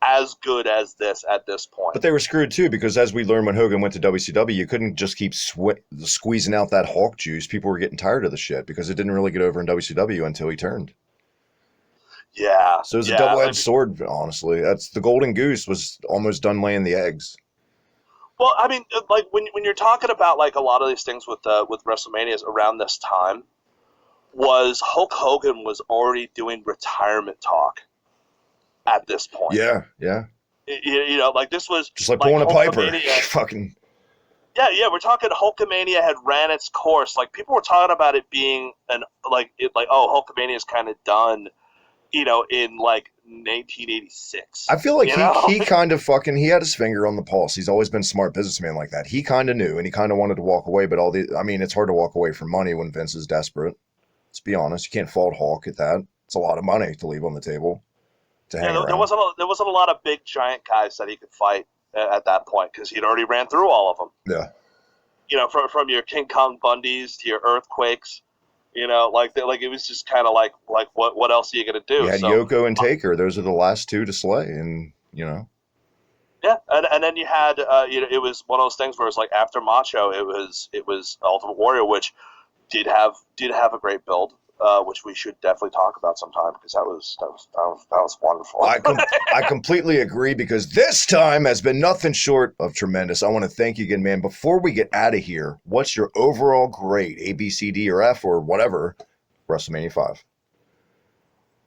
as good as this at this point. But they were screwed too, because as we learned when Hogan went to WCW, you couldn't just keep squeezing out that Hulk juice. People were getting tired of the shit because it didn't really get over in WCW until he turned. Yeah. So it was a double-edged sword, honestly. That's the golden goose was almost done laying the eggs. Well, I mean, like when you're talking about like a lot of these things with WrestleManias around this time, was Hulk Hogan was already doing retirement talk at this point. Yeah. Like this was just like pulling a Piper. Fucking. Yeah. We're talking Hulkamania had ran its course. Like people were talking about it being Hulkamania is kind of done. In like 1986. I feel like he kind of he had his finger on the pulse. He's always been a smart businessman like that. He kind of knew, and he kind of wanted to walk away. But it's hard to walk away from money when Vince is desperate. Let's be honest. You can't fault Hulk at that. It's a lot of money to leave on the table. There wasn't a lot of big giant guys that he could fight at that point because he'd already ran through all of them. Yeah. From your King Kong Bundys to your Earthquakes, it was just kind of like what else are you gonna do? You had Yoko and Taker; those are the last two to slay, and Yeah, and then you had it was one of those things where it's like after Macho, it was Ultimate Warrior, which did have a great build. Which we should definitely talk about sometime because that was wonderful. I completely agree because this time has been nothing short of tremendous. I want to thank you again, man. Before we get out of here, what's your overall grade, A, B, C, D, or F, or whatever, WrestleMania 5?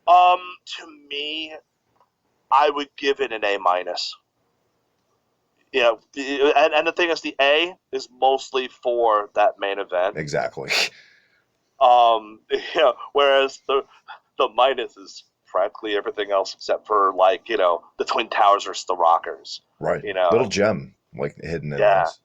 To me, I would give it an A-. And the thing is, the A is mostly for that main event. Exactly. Whereas the minus is practically everything else except for the Twin Towers versus the Rockers. Right. Little gem hidden in this.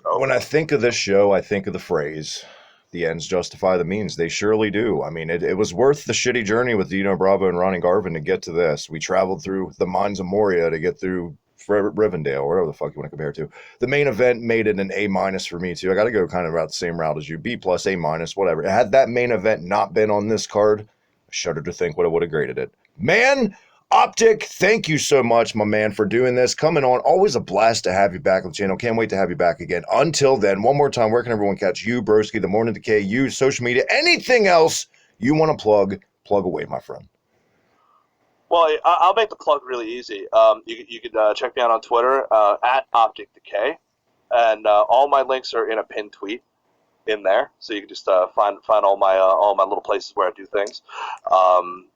When I think of this show, I think of the phrase, "The ends justify the means." They surely do. I mean, it was worth the shitty journey with Dino Bravo and Ronnie Garvin to get to this. We traveled through the mines of Moria to get through Rivendell, or whatever the fuck you want to compare it to. The main event made it an A- for me too. I got to go kind of about the same route as you, B+, A-, whatever. Had that main event not been on this card, I shudder to think what I would have graded it. Man, Optic, thank you so much, my man, for doing this, coming on. Always a blast to have you back on the channel. Can't wait to have you back again. Until then, one more time, where can everyone catch you, Broski, the Morning Decay, you, social media, anything else you want to plug away, my friend? Well, I'll make the plug really easy. You can check me out on Twitter at Optic Decay, and all my links are in a pinned tweet in there, so you can just find all my little places where I do things.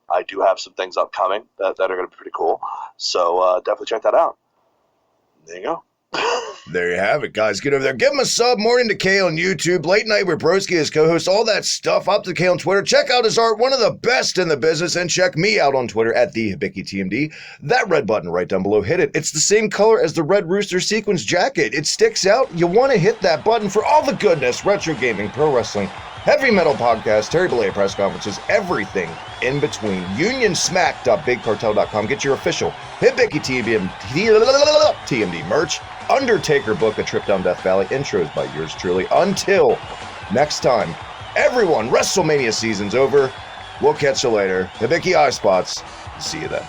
I do have some things upcoming that are going to be pretty cool, so definitely check that out. There you go. There you have it, guys. Get over there. Give him a sub. Morning Decay on YouTube. Late Night with Broski, his co-host. All that stuff. Optic Decay on Twitter. Check out his art. One of the best in the business. And check me out on Twitter at the HIBIKI TMD. That red button right down below. Hit it. It's the same color as the Red Rooster sequins jacket. It sticks out. You want to hit that button for all the goodness. Retro gaming, pro wrestling, heavy metal podcast, Terry Bollea press conferences, everything in between. Unionsmack.bigcartel.com. Get your official HIBIKI TMD merch. Undertaker book, A Trip Down Death Valley. Intros by yours truly. Until next time, everyone, WrestleMania season's over. We'll catch you later. HIBIKI HIGHSPOTS. See you then.